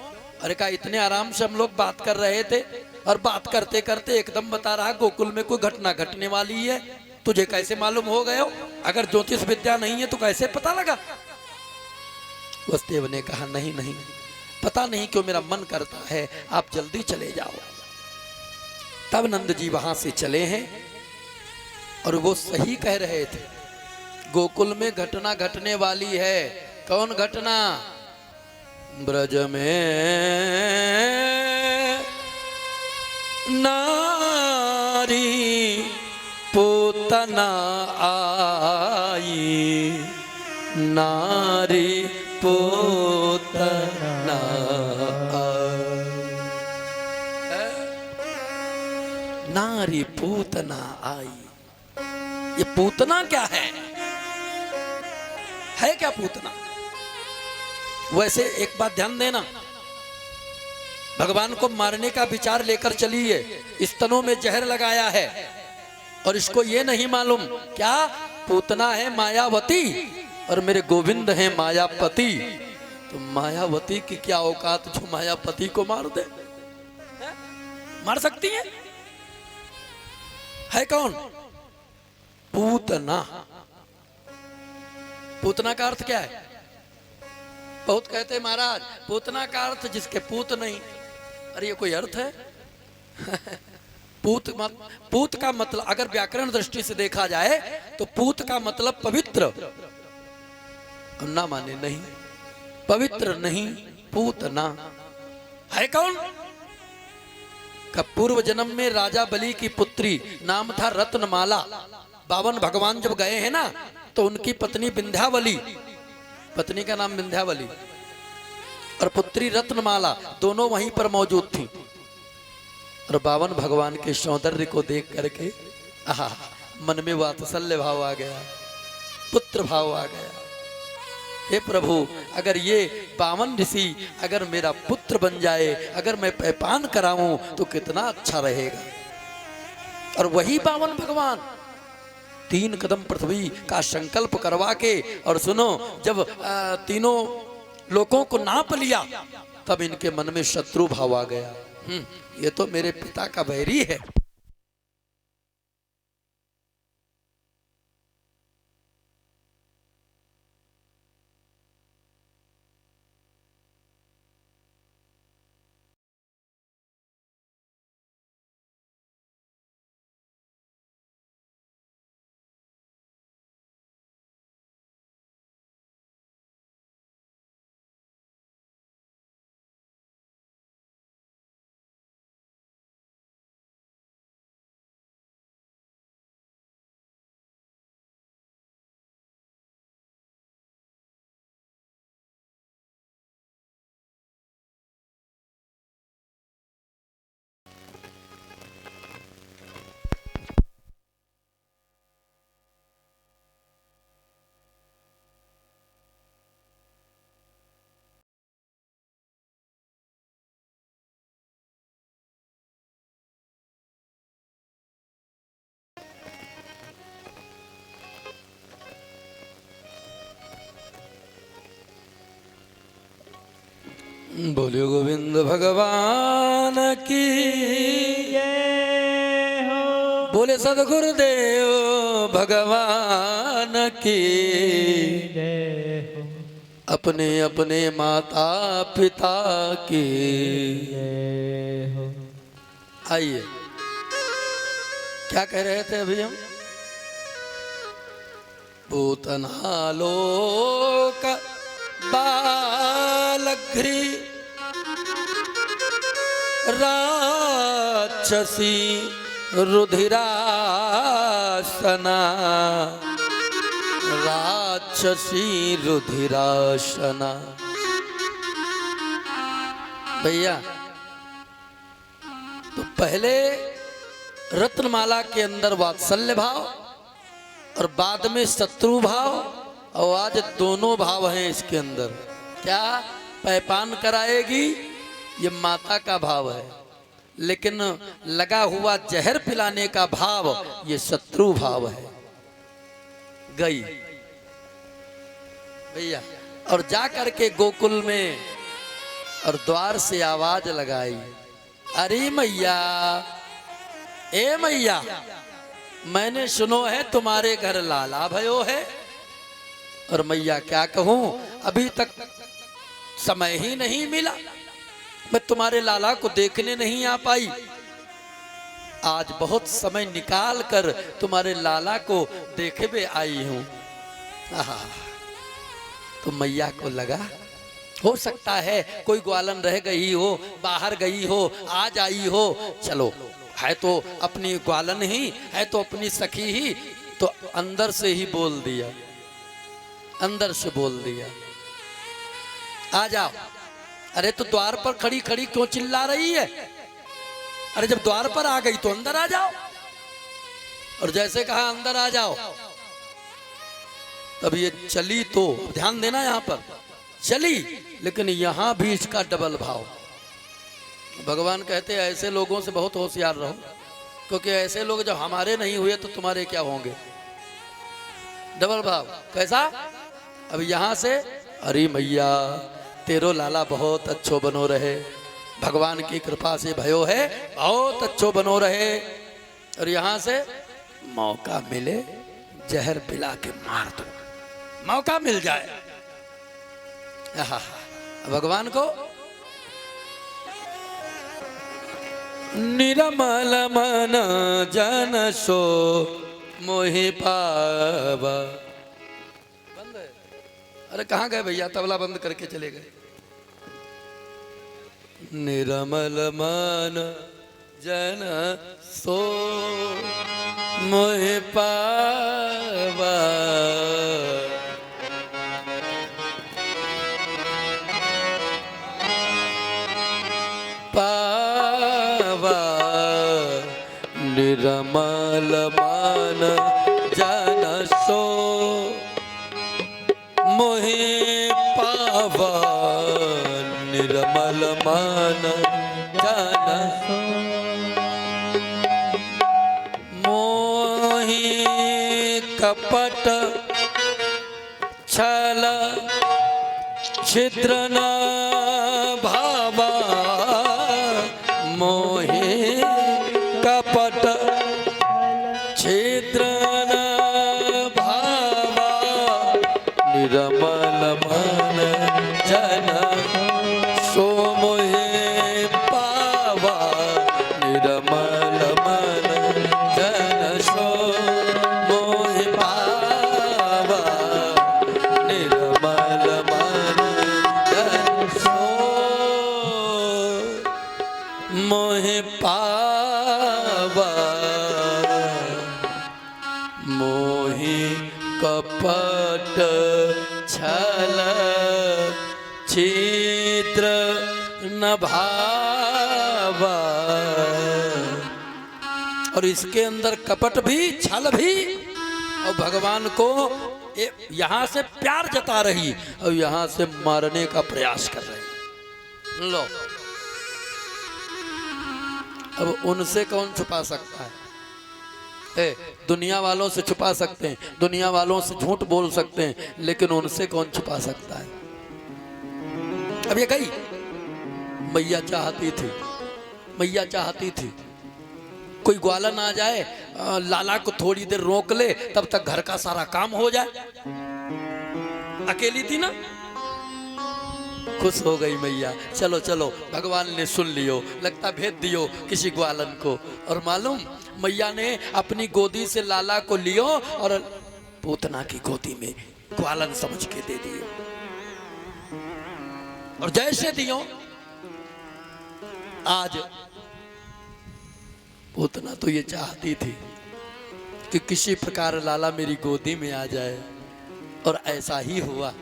अरे का इतने आराम से हम लोग बात कर रहे थे और बात करते करते एकदम बता रहा गोकुल में कोई घटना घटने वाली है, तुझे कैसे मालूम हो गए हो? अगर ज्योतिष विद्या नहीं है तो कैसे पता लगा? वसुदेव ने कहा, नहीं नहीं, पता नहीं क्यों मेरा मन करता है आप जल्दी चले जाओ। तब नंद जी वहां से चले हैं और वो सही कह रहे थे, गोकुल में घटना घटने वाली है। कौन घटना? ब्रज में नारी पूतना आई, नारी पूतना आई, नारी पूतना आई। ये पूतना क्या है क्या पूतना? वैसे एक बात ध्यान देना, भगवान को मारने का विचार लेकर चलिए, स्तनों में जहर लगाया है और इसको ये नहीं मालूम क्या पूतना है मायावती और मेरे गोविंद है मायापति। तो मायावती की क्या औकात जो मायापति को मार दे? मार सकती है कौन? पूतना। पूतना का अर्थ क्या है? बहुत कहते महाराज पूतना का अर्थ जिसके पूत नहीं। अरे ये कोई अर्थ है? पूत का मतलब अगर व्याकरण दृष्टि से देखा जाए तो पूत का मतलब पवित्र, ना माने नहीं, पवित्र नहीं, पूतना है कौन? का पूर्व जन्म में राजा बलि की पुत्री, नाम था रत्नमाला। 52 भगवान जब गए हैं ना तो उनकी पत्नी विंध्यावली, पत्नी का नाम विंध्यावली और पुत्री रत्नमाला दोनों वहीं पर मौजूद थी। और बावन भगवान के सौंदर्य को देख करके आहा, मन में वात्सल्य भाव आ गया, पुत्र भाव आ गया। हे प्रभु, अगर ये बावन ऋषि अगर मेरा पुत्र बन जाए, अगर मैं पैपान कराऊं तो कितना अच्छा रहेगा। और वही बावन भगवान 3 कदम पृथ्वी का संकल्प करवा के, और सुनो, जब तीनों लोगों को नाप लिया तब इनके मन में शत्रु भाव आ गया। ये तो मेरे पिता का बैरी है। बोलियो गोविंद भगवान की जय हो। बोले सदगुरुदेव भगवान की जय हो। अपने अपने माता पिता की जय हो। आइए, क्या कह रहे थे अभी हम? पूतनालोक बालघ्री राक्षसी रुधिरासना, राक्षसी रुधिरासना। भैया, तो पहले रत्नमाला के अंदर वात्सल्य भाव और बाद में शत्रु भाव, और आज दोनों भाव हैं इसके अंदर। क्या पैपान कराएगी, ये माता का भाव है, लेकिन लगा हुआ जहर पिलाने का भाव ये शत्रु भाव है। गई भैया, और जा करके गोकुल में और द्वार से आवाज लगाई, अरे मैया, ए मैया, मैंने सुनो है तुम्हारे घर लाला भयो है। और मैया क्या कहूं, अभी तक समय ही नहीं मिला, मैं तुम्हारे लाला को देखने नहीं आ पाई। आज बहुत समय निकाल कर तुम्हारे लाला को देखे हुए आई हूं। तो मैया को लगा हो सकता है कोई ग्वालन रह गई हो, बाहर गई हो, आज आई हो, चलो है तो अपनी ग्वालन ही है, तो अपनी सखी ही, तो अंदर से ही बोल दिया, अंदर से बोल दिया, आ जाओ। अरे तो द्वार पर खड़ी खड़ी क्यों चिल्ला रही है? अरे जब द्वार पर आ गई तो अंदर आ जाओ। और जैसे कहा अंदर आ जाओ, तब ये चली, तो ध्यान देना यहां पर चली, लेकिन यहां भी इसका डबल भाव। भगवान कहते हैं ऐसे लोगों से बहुत होशियार रहो, क्योंकि ऐसे लोग जब हमारे नहीं हुए तो तुम्हारे क्या होंगे। डबल भाव कैसा? अब यहां से, अरे मैया तेरो लाला बहुत अच्छो बनो रहे, भगवान की कृपा से भयो है, बहुत अच्छो बनो रहे। और यहां से मौका मिले जहर पिला के मार दो, मौका मिल जाए। भगवान को निरमल मन जन सो मोहि पावा। बंद है? अरे कहाँ गए भैया, तबला बंद करके चले गए। निरमल मन जन सो मोहि पावा, निरमल मान जन सो मोहि पावा निर्मल मान जन मोहि कपट छल छिद्र न भावा मोहि कपट छिद्र न भावा निरमल मन जन सो मोहि पावा निरमल मन जन सो मोहि पावा निर्मल मन जन सो मोहि पावा मोहि कपट छल छिद्र न भावा। और इसके अंदर कपट भी छल भी, और भगवान को यहां से प्यार जता रही और यहां से मारने का प्रयास कर रही। लो, अब उनसे कौन छुपा सकता है? दुनिया वालों से छुपा सकते हैं, दुनिया वालों से झूठ बोल सकते हैं, लेकिन उनसे कौन छुपा सकता है? अब ये गई, मैया चाहती थी, मैया चाहती थी कोई ग्वालन आ जाए, लाला को थोड़ी देर रोक ले, तब तक घर का सारा काम हो जाए। अकेली थी ना, खुश हो गई मैया, चलो चलो भगवान ने सुन लियो, लगता भेज दियो किसी ग्वालन को। और मालूम, मैया ने अपनी गोदी से लाला को लियो और पूतना की गोदी में ग्वालन समझ के दे दियो। और जैसे दियो, आज पूतना तो ये चाहती थी कि किसी प्रकार लाला मेरी गोदी में आ जाए, और ऐसा ही हुआ।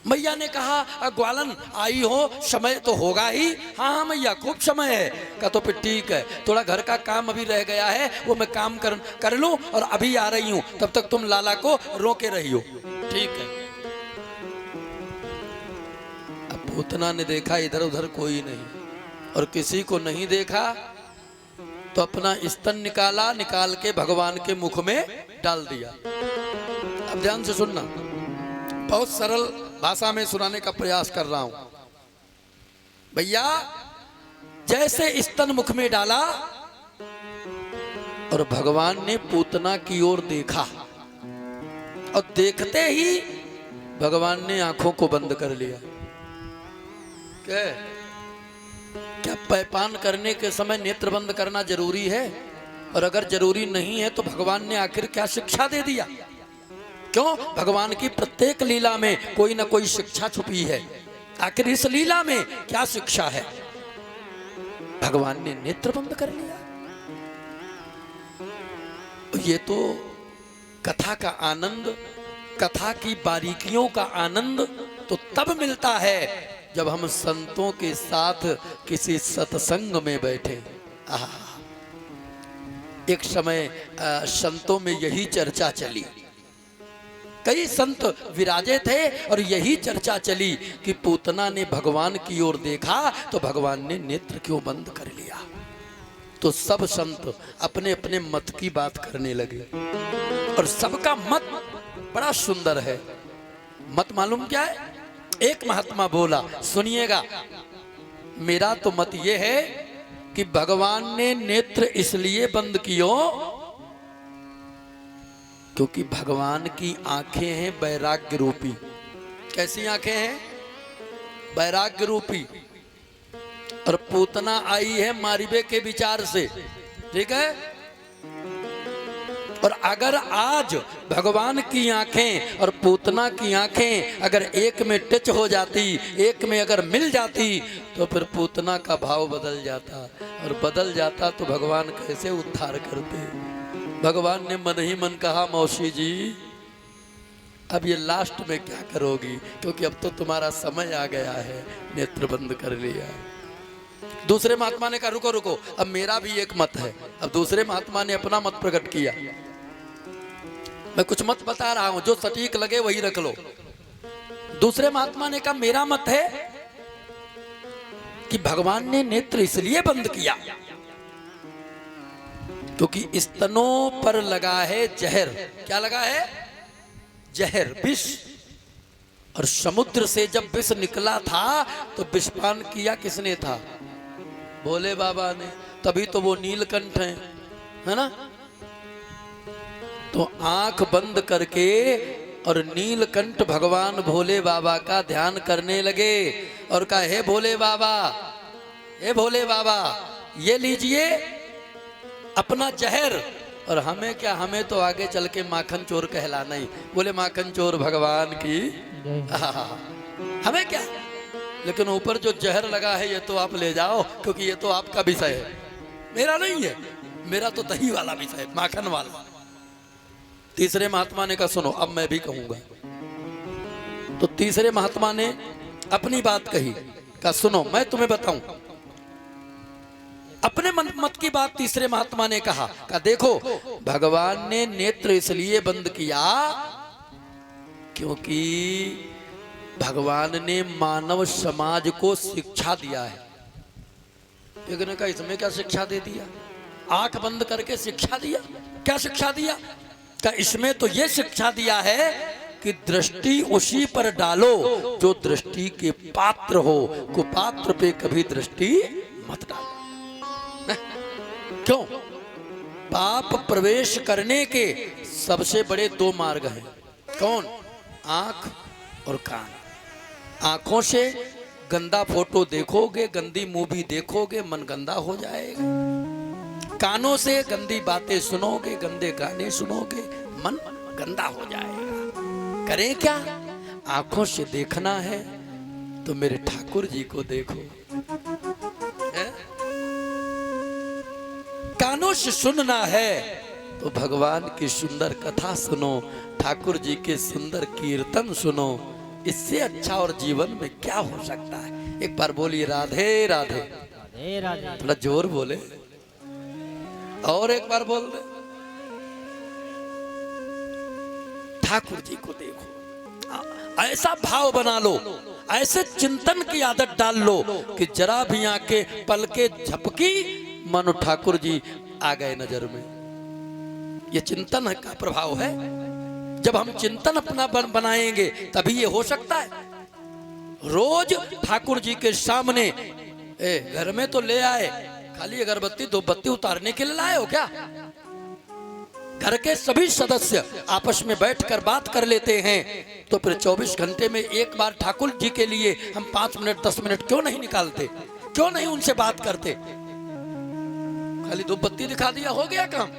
मैया ने कहा ग्वालन आई हो, समय तो होगा ही। हाँ हाँ मैया, खूब समय है। कहा तो फिर ठीक है, थोड़ा घर का काम अभी रह गया है, वो मैं काम कर लूं और अभी आ रही हूं, तब तक तुम लाला को रोके रही हो। ठीक है। अब पूतना ने देखा इधर उधर कोई नहीं, और किसी को नहीं देखा तो अपना स्तन निकाला, निकाल के भगवान के मुख में डाल दिया। अब ध्यान से सुनना, बहुत सरल भाषा में सुनाने का प्रयास कर रहा हूं। भैया, जैसे स्तन मुख में डाला और भगवान ने पूतना की ओर देखा, और देखते ही भगवान ने आंखों को बंद कर लिया। क्या पैपान करने के समय नेत्र बंद करना जरूरी है? और अगर जरूरी नहीं है तो भगवान ने आखिर क्या शिक्षा दे दिया? क्यों? भगवान की प्रत्येक लीला में कोई ना कोई शिक्षा छुपी है। आखिर इस लीला में क्या शिक्षा है? भगवान ने नेत्र बंद कर लिया। ये तो कथा का आनंद, कथा की बारीकियों का आनंद तो तब मिलता है जब हम संतों के साथ किसी सत्संग में बैठे। एक समय संतों में यही चर्चा चली, कई संत विराजे थे और यही चर्चा चली कि पूतना ने भगवान की ओर देखा तो भगवान ने नेत्र क्यों बंद कर लिया। तो सब संत अपने अपने मत की बात करने लगे, और सबका मत बड़ा सुंदर है। मत मालूम क्या है? एक महात्मा बोला, सुनिएगा, मेरा तो मत ये है कि भगवान ने नेत्र इसलिए बंद कियो क्योंकि भगवान की आंखें हैं वैराग्य रूपी। कैसी आंखें हैं? वैराग्य रूपी। और पूतना आई है मारिबे के विचार से, ठीक है। और अगर आज भगवान की आंखें और पूतना की आंखें अगर एक में टच हो जाती, एक में अगर मिल जाती, तो फिर पूतना का भाव बदल जाता, और बदल जाता तो भगवान कैसे उद्धार करते। भगवान ने मन ही मन कहा, मौसी जी अब ये लास्ट में क्या करोगी, क्योंकि अब तो तुम्हारा समय आ गया है। नेत्र बंद कर लिया। दूसरे महात्मा ने कहा रुको रुको, अब मेरा भी एक मत है। अब दूसरे महात्मा ने अपना मत प्रकट किया। मैं कुछ मत बता रहा हूं, जो सटीक लगे वही रख लो। दूसरे महात्मा ने कहा मेरा मत है कि भगवान ने नेत्र इसलिए बंद किया क्योंकि स्तनों पर लगा है जहर। क्या लगा है? जहर, विष। और समुद्र से जब विष निकला था तो विषपान किया किसने था? भोले बाबा ने। तभी तो वो नीलकंठ है ना। तो आंख बंद करके और नीलकंठ भगवान भोले बाबा का ध्यान करने लगे और कहा हे भोले बाबा, हे भोले बाबा, ये लीजिए अपना जहर। और हमें क्या, हमें तो आगे चल के माखन चोर कहलाना ही। बोले माखन चोर भगवान की। हमें क्या, लेकिन ऊपर जो जहर लगा है ये तो आप ले जाओ, क्योंकि ये तो आपका विषय है, मेरा नहीं है। मेरा तो दही वाला विषय है, माखन वाला। तीसरे महात्मा ने कहा सुनो, अब मैं भी कहूंगा। तो तीसरे महात्मा ने अपनी बात कही, कहा सुनो मैं तुम्हें बताऊं। अपने मत की बात तीसरे महात्मा ने कहा देखो भगवान ने नेत्र इसलिए बंद किया क्योंकि भगवान ने मानव समाज को शिक्षा दिया है। एक ने कहा इसमें क्या शिक्षा दे दिया? आंख बंद करके शिक्षा दिया? क्या शिक्षा दिया? का इसमें तो ये शिक्षा दिया है कि दृष्टि उसी पर डालो जो दृष्टि के पात्र हो, कुपात्र पे कभी दृष्टि मत डालो। क्यों? पाप प्रवेश करने के सबसे बड़े दो मार्ग हैं। कौन? आंख और कान। आंखों से गंदा फोटो देखोगे, गंदी मूवी देखोगे, मन गंदा हो जाएगा। कानों से गंदी बातें सुनोगे, गंदे गाने सुनोगे, मन गंदा हो जाएगा। करें क्या? आंखों से देखना है तो मेरे ठाकुर जी को देखो, है? कानों से सुनना है तो भगवान की सुंदर कथा सुनो, ठाकुर जी के सुंदर कीर्तन सुनो। इससे अच्छा और जीवन में क्या हो सकता है? एक बार बोलिए राधे राधे। राधे राधे। थोड़ा जोर बोले, और एक बार बोल दे। ठाकुर जी को देखो, ऐसा भाव बना लो, ऐसे चिंतन की आदत डाल लो कि जरा भी आंखें पलके झपकी, मानो ठाकुर जी आ गए नजर में। ये चिंतन का प्रभाव है। जब हम चिंतन अपना बनाएंगे तभी ये हो सकता है। रोज ठाकुर जी के सामने घर में तो ले आए, खाली अगरबत्ती दो बत्ती उतारने के लिए लाए हो क्या? घर के सभी सदस्य आपस में बैठकर बात कर लेते हैं, तो फिर 24 घंटे में एक बार ठाकुर जी के लिए हम 5 मिनट 10 मिनट क्यों नहीं निकालते? क्यों नहीं उनसे बात करते? खाली दो बत्ती दिखा दिया, हो गया काम।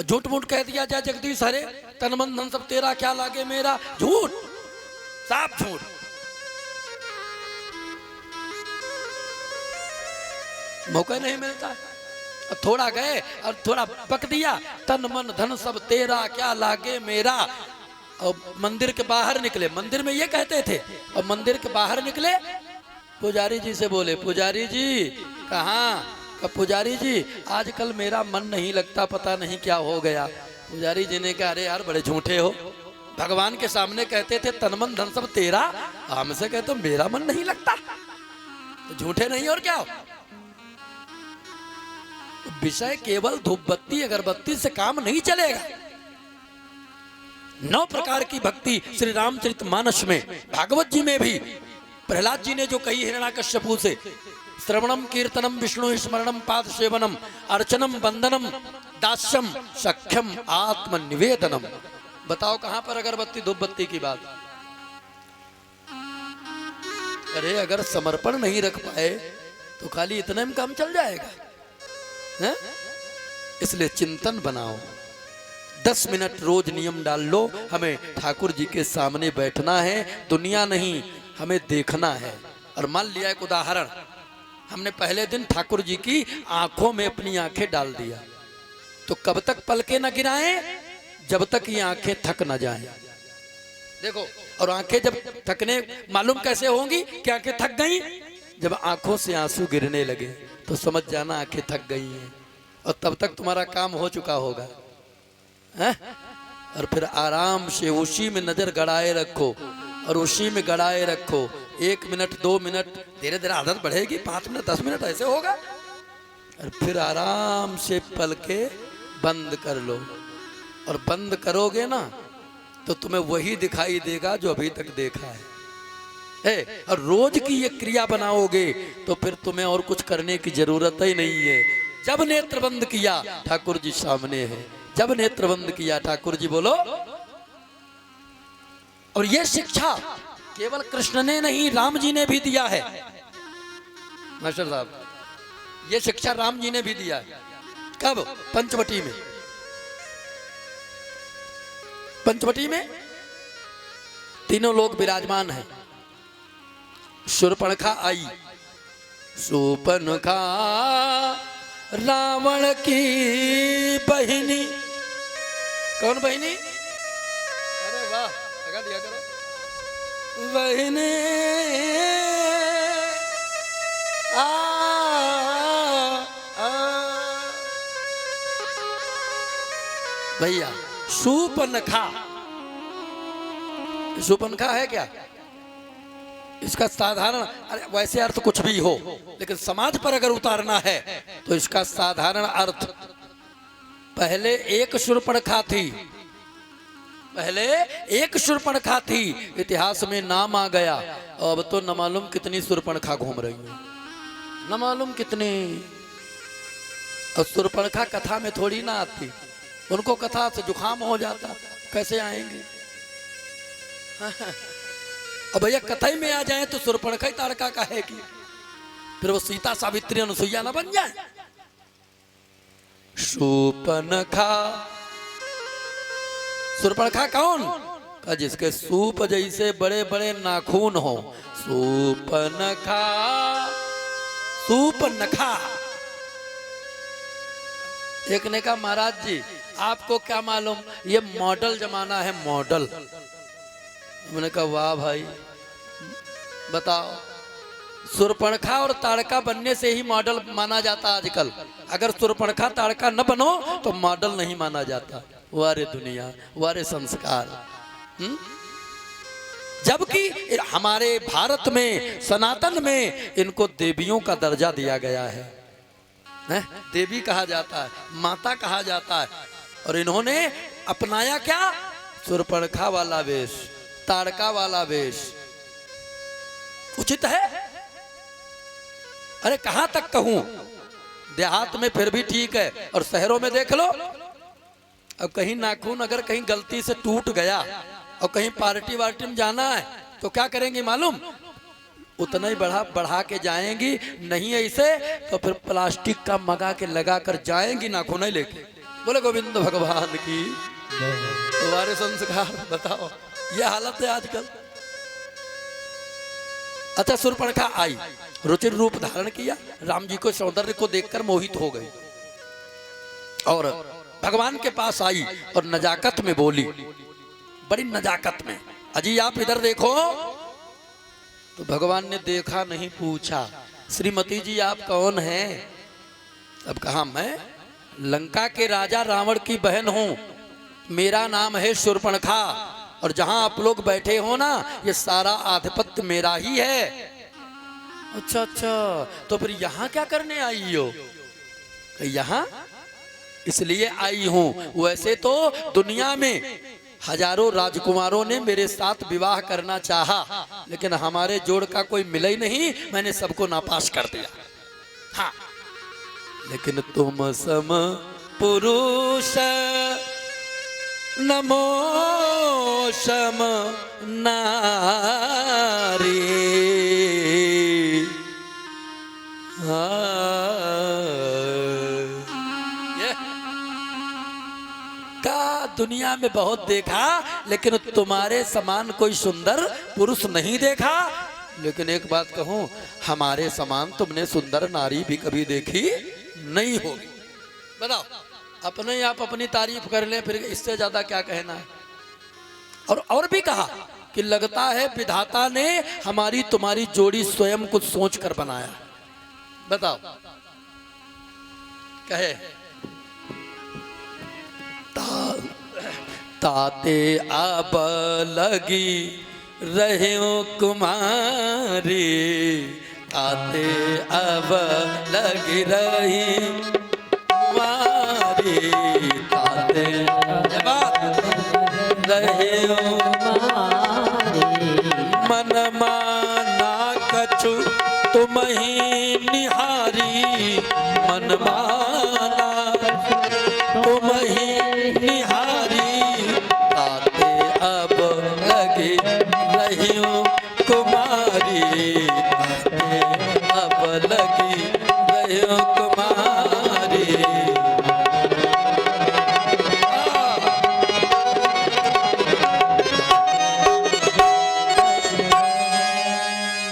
झूठ मूठ कह दिया जाए जगदीश हरे तन मन धन सब तेरा, क्या लागे मेरा। झूठ, साफ झूठ। मौका नहीं मिलता है। थोड़ा गए और थोड़ा बक दिया, तन मन धन सब तेरा, क्या लागे मेरा। और मंदिर के बाहर निकले, मंदिर में ये कहते थे, और मंदिर के बाहर निकले, पुजारी जी से बोले पुजारी जी कहाँ? पुजारी जी आजकल मेरा मन नहीं लगता, पता नहीं क्या हो गया। पुजारी जी ने कहा अरे यार बड़े झूठे हो। भगवान के सामने कहते थे तन मन धन सब तेरा, हमसे कहते मेरा मन नहीं लगता, तो झूठे नहीं और क्या हो? विषय केवल धूप बत्ती अगरबत्ती से काम नहीं चलेगा। 9 प्रकार की भक्ति श्री रामचरितमानस में, भागवत जी में भी प्रहलाद जी ने जो कही हिरण्याकश्यपु से, श्रवणम कीर्तनम विष्णु स्मरणम पाद सेवनम अर्चनम वंदनम दास्यम सख्यम आत्म निवेदनम। बताओ कहां पर अगरबत्ती धूप बत्ती की बात? अरे अगर समर्पण नहीं रख पाए तो खाली इतने में काम चल जाएगा, है? इसलिए चिंतन बनाओ। 10 मिनट रोज नियम डाल लो, हमें ठाकुर जी के सामने बैठना है, दुनिया नहीं, हमें देखना है। और मान लिया एक उदाहरण, हमने पहले दिन ठाकुर जी की आंखों में अपनी आंखें डाल दिया, तो कब तक पलके न गिराएं? जब तक ये आंखें थक न जाएं। देखो, और आंखें जब थकने मालूम कैसे होंगी कि आंखें थक गई? जब आंखों से आंसू गिरने लगे तो समझ जाना आंखें थक गई हैं और तब तक तुम्हारा काम हो चुका होगा है? और फिर आराम से उसी में नजर गड़ाए रखो और उसी में गड़ाए रखो। 1 मिनट 2 मिनट धीरे धीरे आदत बढ़ेगी, 5 मिनट 10 मिनट ऐसे होगा और फिर आराम से पलके बंद कर लो। और बंद करोगे ना तो तुम्हें वही दिखाई देगा जो अभी तक देखा है। और रोज की ये क्रिया बनाओगे तो फिर तुम्हें और कुछ करने की जरूरत ही नहीं है। जब नेत्र बंद किया ठाकुर जी सामने है, जब नेत्र बंद किया ठाकुर जी बोलो। और ये शिक्षा केवल कृष्ण ने नहीं, राम जी ने भी दिया है। मास्टर साहब, ये शिक्षा राम जी ने भी दिया है। कब? पंचवटी में। पंचवटी में तीनों लोग विराजमान हैं। शूर्पणखा आई। शूर्पणखा रावण की बहिनी। कौन बहिनी? अरे वाह, लगा दिया करो। बहिनी भैया, शूर्पणखा। शूर्पणखा है क्या? इसका साधारण, अरे वैसे अर्थ कुछ भी हो, लेकिन समाज पर अगर उतारना है तो इसका साधारण अर्थ, पहले एक शूर्पणखा थी, पहले एक शूर्पणखा थी, इतिहास में नाम आ गया। और अब तो न मालूम कितनी शूर्पणखा घूम रही है, न मालूम कितनी। और शूर्पणखा कथा में थोड़ी ना आती, उनको कथा से जुकाम हो जाता, कैसे आएंगे? अब भैया कथई में आ जाए तो शूर्पणखा ही ताड़का कहेगी, फिर वो सीता सावित्री अनुसुईया ना बन जाए। शूर्पणखा, शूर्पणखा कौन? का जिसके सूप जैसे बड़े बड़े नाखून हो। शूर्पणखा, शूर्पणखा। एक ने कहा महाराज जी आपको क्या मालूम, ये मॉडल जमाना है, मॉडल। मैंने कहा वाह भाई, बताओ। शूर्पणखा और ताड़का बनने से ही मॉडल माना जाता आजकल। अगर शूर्पणखा ताड़का न बनो तो मॉडल नहीं माना जाता। वारे दुनिया, वारे संस्कार। जबकि हमारे भारत में, सनातन में इनको देवियों का दर्जा दिया गया है। देवी कहा जाता है, माता कहा जाता है। और इन्होंने अपनाया क्या? शूर्पणखा वाला वेश, ताड़का वाला वेश। उचित है? अरे कहां तक कहूं? देहात में फिर भी ठीक है, और शहरों में देख लो। अब कहीं नाखून अगर कहीं गलती से टूट गया और कहीं पार्टी वार्टी में जाना है तो क्या करेंगे मालूम? उतना ही बढ़ा के जाएंगी, नहीं ऐसे तो फिर प्लास्टिक का मंगा के लगा कर जाएंगी नाखून लेके। बोले गोविंद भगवान की। तुम्हारे संस्कार बताओ, ये हालत है आजकल। अच्छा, शूर्पणखा आई, रुचिर रूप धारण किया, राम जी को सौंदर्य को देखकर मोहित हो गई और भगवान के पास आई और नजाकत में बोली, बड़ी नजाकत में, अजी आप इधर देखो। तो भगवान ने देखा नहीं, पूछा श्रीमती जी आप कौन हैं? अब कहा मैं लंका के राजा रावण की बहन हूं, मेरा नाम है शूर्पणखा, और जहां आप लोग बैठे हो ना ये सारा आधिपत्य मेरा ही है। अच्छा अच्छा, तो फिर यहां क्या करने आई हो? यहां इसलिए आई हूं, वैसे तो दुनिया में हजारों राजकुमारों ने मेरे साथ विवाह करना चाहा, लेकिन हमारे जोड़ का कोई मिला ही नहीं, मैंने सबको नापास कर दिया। हाँ, लेकिन तुम सम पुरुष नमो सम नारी। दुनिया में बहुत देखा, लेकिन तुम्हारे समान कोई सुंदर पुरुष नहीं देखा। लेकिन एक बात कहूं, हमारे समान तुमने सुंदर नारी भी कभी देखी नहीं होगी। बताओ, अपने आप अपनी तारीफ कर ले, फिर इससे ज्यादा क्या कहना है। और भी कहा, कि लगता है विधाता ने हमारी तुम्हारी जोड़ी स्वयं कुछ सोच कर बनाया। बताओ, कहे ताते अब लगी रहे कुमारी, ताते अब लगी रही कुमारी, ताते रहे मन माना कछु तुम ही निहारी, मन माना तुम ही निहारी, ताते अब लगी रही कुमारी, ताते अब लगी रही कुमारी।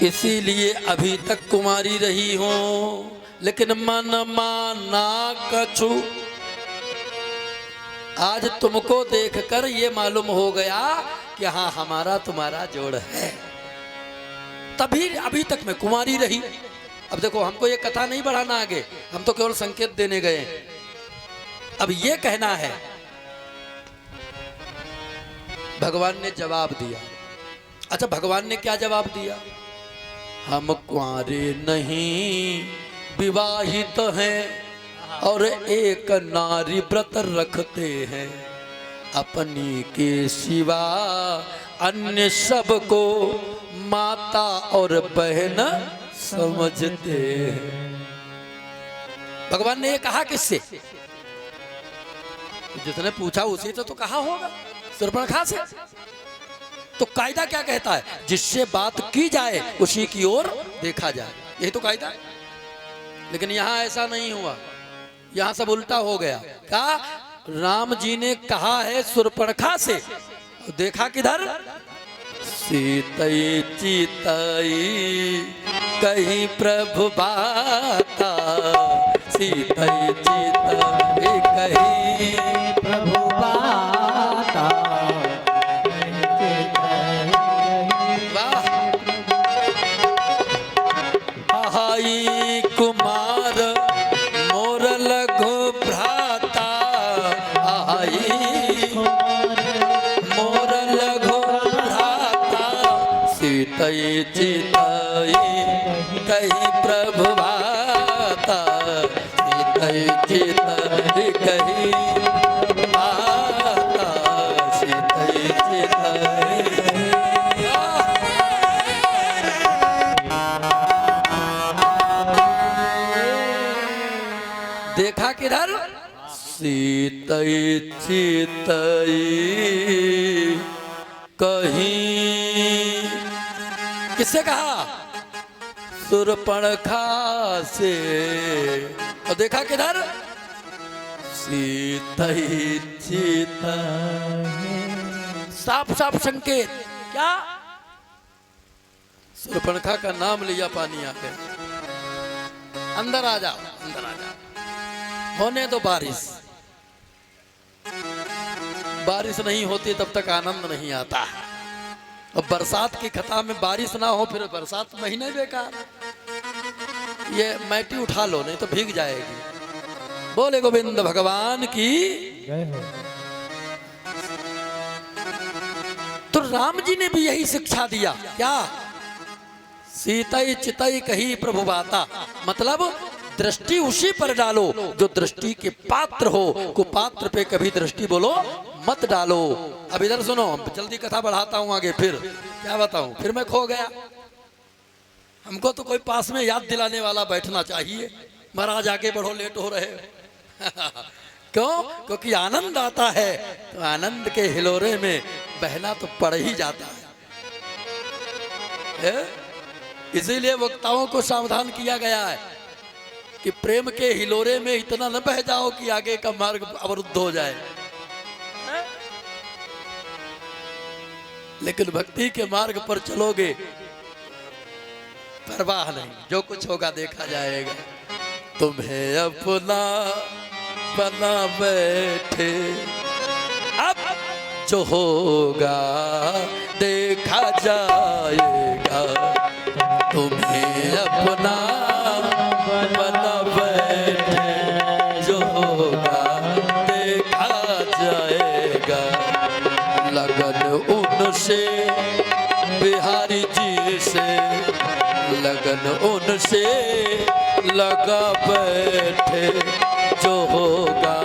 इसीलिए अभी तक कुमारी रही हो, लेकिन मन माना कछु। आज तुमको देखकर ये मालूम हो गया कि हाँ हमारा तुम्हारा जोड़ है, तभी अभी तक मैं कुमारी रही। अब देखो, हमको ये कथा नहीं बढ़ाना आगे, हम तो केवल संकेत देने गए। अब ये कहना है, भगवान ने जवाब दिया। अच्छा, भगवान ने क्या जवाब दिया? हम कुंवारे नहीं विवाहित हैं और एक नारी व्रत रखते हैं, अपनी के सिवा अन्य सबको माता और बहन समझते हैं। भगवान ने ये कहा किससे? जिसने पूछा उसी से तो कहा होगा, शूर्पणखा से। तो कायदा क्या कहता है? जिससे बात की जाए उसी की ओर देखा जाए, यही तो कायदा। लेकिन यहाँ ऐसा नहीं हुआ, यहाँ सब उल्टा हो गया। क्या राम जी ने कहा है शूर्पणखा से, देखा किधर? सीतई चितई कहीं प्रभु बाता, सीतई चितई कहीं प्रभु बाता, हाई कुमार मोर लघु भ्राता, आई मोर लघु भ्राता, सीतई चितई कहीं प्रभु बाता, सीतई चितई कहीं बाता, सीतई चितई। देखा किधर? सीतई चितई कहीं, किससे कहा? शूर्पणखा से। और देखा किधर? सीतई चितई, साफ साफ संकेत। क्या? शूर्पणखा का नाम लिया, पानी आ गया। अंदर आ जाओ, अंदर आ जाओ, होने दो बारिश। बारिश नहीं होती तब तक आनंद नहीं आता। अब बरसात की कथा में बारिश ना हो, फिर बरसात महीने बेकार। ये मैटी उठा लो, नहीं तो भीग जाएगी। बोले गोविंद भगवान की जय हो। तो राम जी ने भी यही शिक्षा दिया। क्या? सीतई चितई कही प्रभु बाता, मतलब दृष्टि उसी पर डालो जो दृष्टि के पात्र हो, कुपात्र पे कभी दृष्टि बोलो मत डालो। अब इधर सुनो, जल्दी कथा बढ़ाता हूं आगे। फिर क्या बताऊं, फिर मैं खो गया। हमको तो कोई पास में याद दिलाने वाला बैठना चाहिए। महाराज आगे बढ़ो, लेट हो रहे क्यों? क्योंकि आनंद आता है तो आनंद के हिलोरे में बहना तो पड़ ही जाता है। इसीलिए वक्ताओं को सावधान किया गया है कि प्रेम के हिलोरे में इतना न बह जाओ कि आगे का मार्ग अवरुद्ध हो जाए। लेकिन भक्ति के मार्ग पर चलोगे, परवाह नहीं, जो कुछ होगा देखा जाएगा। तुम्हें अपना बना बैठे, अब जो होगा देखा जाएगा, तुम्हें अपना बना बैठे जो होगा देखा जाएगा। लगन उनसे बिहारी जी से, लगन उनसे लगा बैठे जो होगा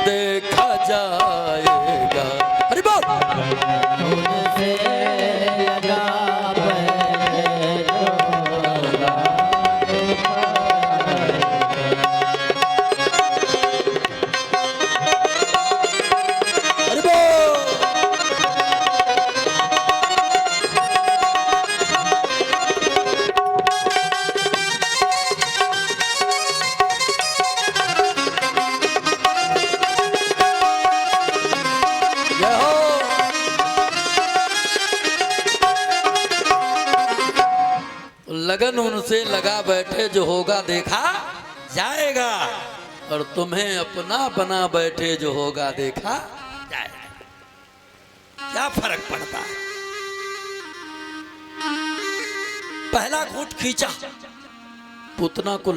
देखा जाएगा। अरे बोल उनसे लगा बैठे जो होगा अरे बोल जय हो। लगन उनसे लगा बैठे जो होगा देखा जाएगा, और तुम्हें अपना बना बैठे जो होगा देखा जाएगा। क्या फर्क पड़ता है? पहला घूंट खींचा, पूतना को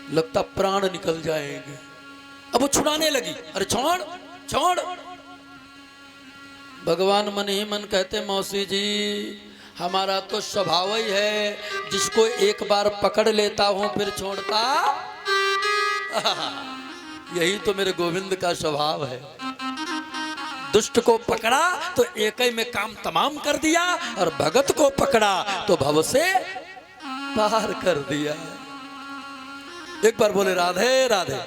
लगता प्राण निकल जाएंगे। अब वो छुड़ाने लगी, अरे छोड़ छोड़। भगवान मन ही मन कहते मौसी जी हमारा तो स्वभाव ही है, जिसको एक बार पकड़ लेता हूं फिर छोड़ता यही तो मेरे गोविंद का स्वभाव है। दुष्ट को पकड़ा तो एक ही में काम तमाम कर दिया, और भगत को पकड़ा तो भव से पार कर दिया। एक बार बोले राधे राधे।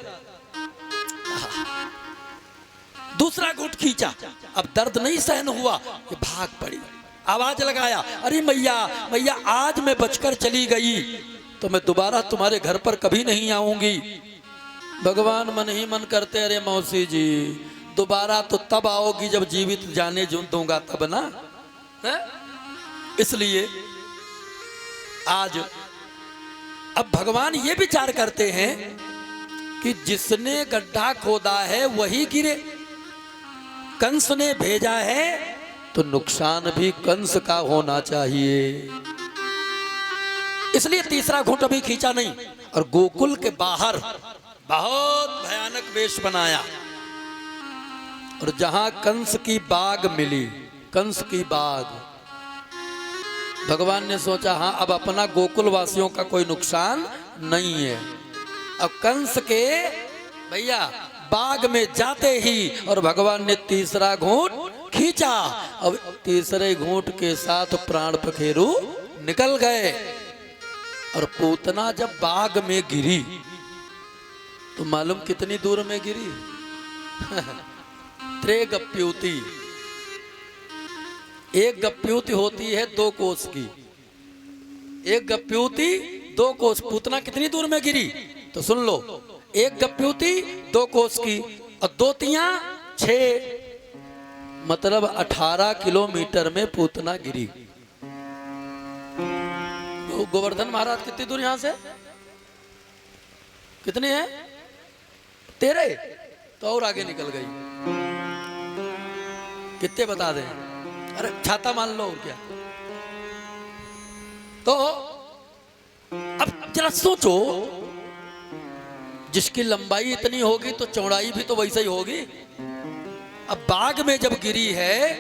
दूसरा घूंट खींचा, अब दर्द नहीं सहन हुआ, ये भाग पड़ी, आवाज लगाया, अरे मैया मैया आज मैं बचकर चली गई तो मैं दोबारा तुम्हारे घर पर कभी नहीं आऊंगी। भगवान मन ही मन करते, अरे मौसी जी दोबारा तो तब आओगी जब जीवित जाने दूंगा तब ना है? इसलिए आज अब भगवान ये विचार करते हैं कि जिसने गड्ढा खोदा है वही गिरे। कंस ने भेजा है तो नुकसान भी कंस का होना चाहिए। इसलिए तीसरा घूंट अभी खींचा नहीं, और गोकुल के बाहर बहुत भयानक वेश बनाया, और जहां कंस की बाग मिली, कंस की बाग, भगवान ने सोचा हाँ अब अपना गोकुल वासियों का कोई नुकसान नहीं है। अब कंस के भैया बाग में जाते ही और भगवान ने तीसरा घूंट खींचा। अब तीसरे घूंट के साथ प्राण पखेरु निकल गए, और पूतना जब बाग में गिरी तो मालूम कितनी दूर में गिरी त्रेगप्युति। एक गप्युति होती है 2 कोस की, एक गप्युति 2 कोस। पूतना कितनी दूर में गिरी तो सुन लो, एक गप्युति 2 कोस की और 2 तियां 6, मतलब 18 किलोमीटर में पूतना गिरी। तो गोवर्धन महाराज कितनी दूर यहां से, कितनी है 13, तो और आगे निकल गई। कितने बता दें, अरे छाता मान लो और क्या। तो अब जरा सोचो, जिसकी लंबाई इतनी होगी तो चौड़ाई भी तो वैसे ही होगी। अब बाग में जब गिरी है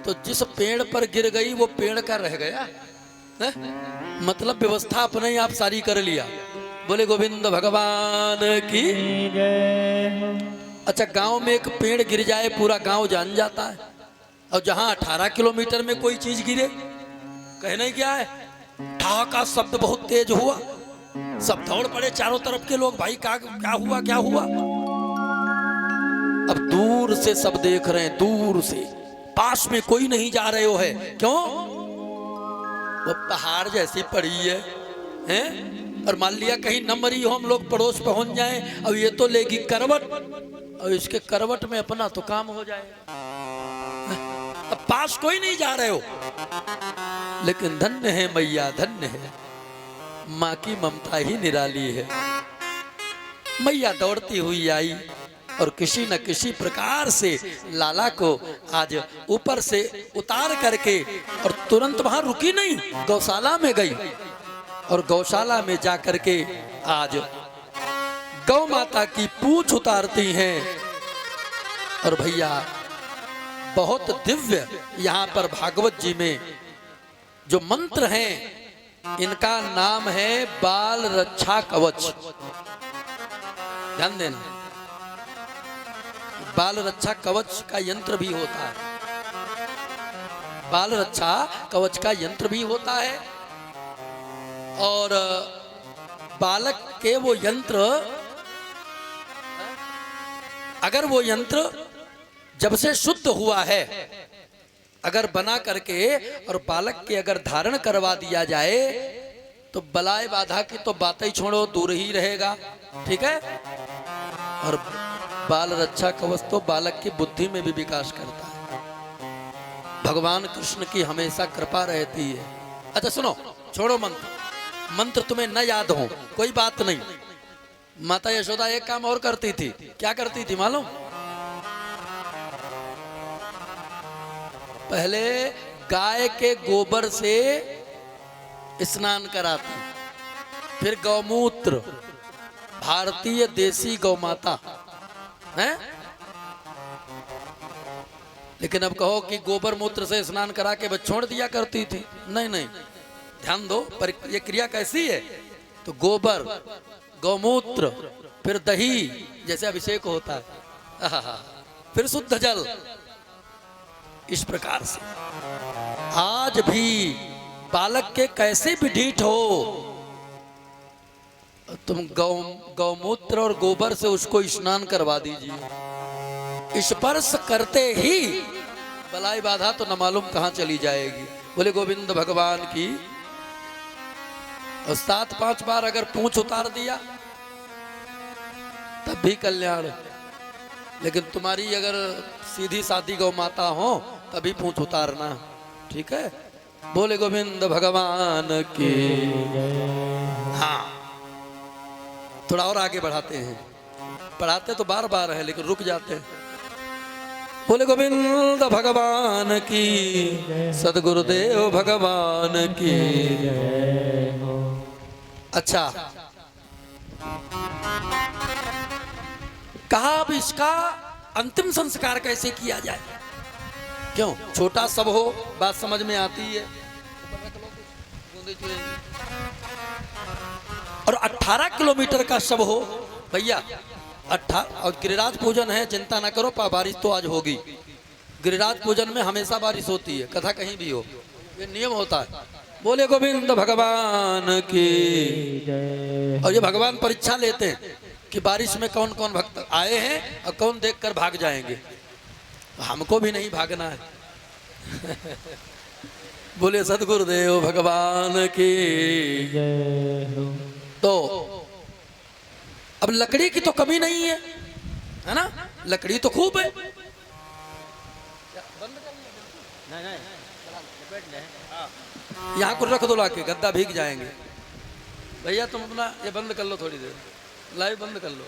तो जिस पेड़ पर गिर गई वो पेड़ का रह गया है? मतलब व्यवस्था अपने ही आप सारी कर लिया। बोले गोविंद भगवान की। अच्छा, गांव में एक पेड़ गिर जाए पूरा गांव जान जाता है, और जहां 18 किलोमीटर में कोई चीज गिरे, कहना ही क्या है, ठा का शब्द बहुत तेज हुआ, सब दौड़ पड़े चारों तरफ के लोग, भाई क्या हुआ क्या हुआ। अब दूर से सब देख रहे हैं, दूर से, पास में कोई नहीं जा रहे हो है, क्यों? वो पहाड़ जैसी पड़ी है, हैं? और मान लिया कहीं न मरी हो, हम लोग पड़ोस पहुंच जाएं, अब ये तो लेगी करवट, और इसके करवट में अपना तो काम हो जाए। अब पास कोई नहीं जा रहे हो, लेकिन धन्य है मैया, धन्य है, माँ की ममता ही निराली है। मैया दौड़ती हुई आई, और किसी न किसी प्रकार से लाला को आज ऊपर से उतार करके और तुरंत वहां रुकी नहीं, गौशाला में गई और गौशाला में जा करके आज गौ माता की पूंछ उतारती हैं। और भैया बहुत दिव्य यहाँ पर भागवत जी में जो मंत्र हैं, इनका नाम है बाल रक्षा कवच। ध्यान देना, बाल रक्षा कवच का यंत्र भी होता है, बाल रक्षा कवच का यंत्र भी होता है। और बालक के वो यंत्र, अगर वो यंत्र जब से शुद्ध हुआ है, अगर बना करके और बालक के अगर धारण करवा दिया जाए तो बलाय बाधा की तो बातें ही छोड़ो, दूर ही रहेगा। ठीक है। और बाल रक्षा कवच तो बालक की बुद्धि में भी विकास करता है। भगवान कृष्ण की हमेशा कृपा रहती है। अच्छा सुनो, छोड़ो मंत्र, मंत्र तुम्हें न याद हो कोई बात नहीं। माता यशोदा एक काम और करती थी। क्या करती थी मालूम? पहले गाय के गोबर से स्नान कराती, फिर गौमूत्र, भारतीय देसी गौ माता है। लेकिन अब कहो कि गोबर मूत्र से स्नान करा के बस छोड़ दिया करती थी, नहीं नहीं, ध्यान दो पर ये क्रिया कैसी है। तो गोबर, गौमूत्र, फिर दही जैसे अभिषेक होता है, फिर शुद्ध जल, इस प्रकार से आज भी बालक के कैसे भी ढीठ हो, तुम गौमूत्र और गोबर से उसको स्नान करवा दीजिए। स्पर्श करते ही बलाई बाधा तो न मालूम कहां चली जाएगी। बोले गोविंद भगवान की। और 7-5 बार अगर पूंछ उतार दिया तब भी कल्याण। लेकिन तुम्हारी अगर सीधी सादी गौ माता हो तभी पूंछ उतारना। ठीक है। बोले गोविंद भगवान की। हाँ, थोड़ा और आगे बढ़ाते हैं, पढ़ाते तो बार बार है लेकिन रुक जाते हैं। बोले गोविंद भगवान की, सदगुरुदेव भगवान की। अच्छा, कहा अब इसका अंतिम संस्कार कैसे किया जाए? क्यों? छोटा सब हो, बात समझ में आती है। और 18 किलोमीटर का शव हो भैया, 18। और गिरिराज पूजन है, चिंता ना करो, बारिश तो आज होगी। गिरिराज पूजन में हमेशा बारिश होती है, कथा कहीं भी हो, ये नियम होता है। बोले गोविंद भगवान की। और ये भगवान परीक्षा लेते हैं कि बारिश में कौन कौन भक्त आए हैं और कौन देखकर भाग जाएंगे। हमको भी नहीं भागना है। बोले सदगुरुदेव भगवान की। तो अब लकड़ी की तो कमी नहीं है ना? लकड़ी तो खूब है। यहाँ को रख दो लाके, गद्दा भीग जाएंगे। भैया तुम अपना ये बंद कर लो, थोड़ी देर लाइव बंद कर लो।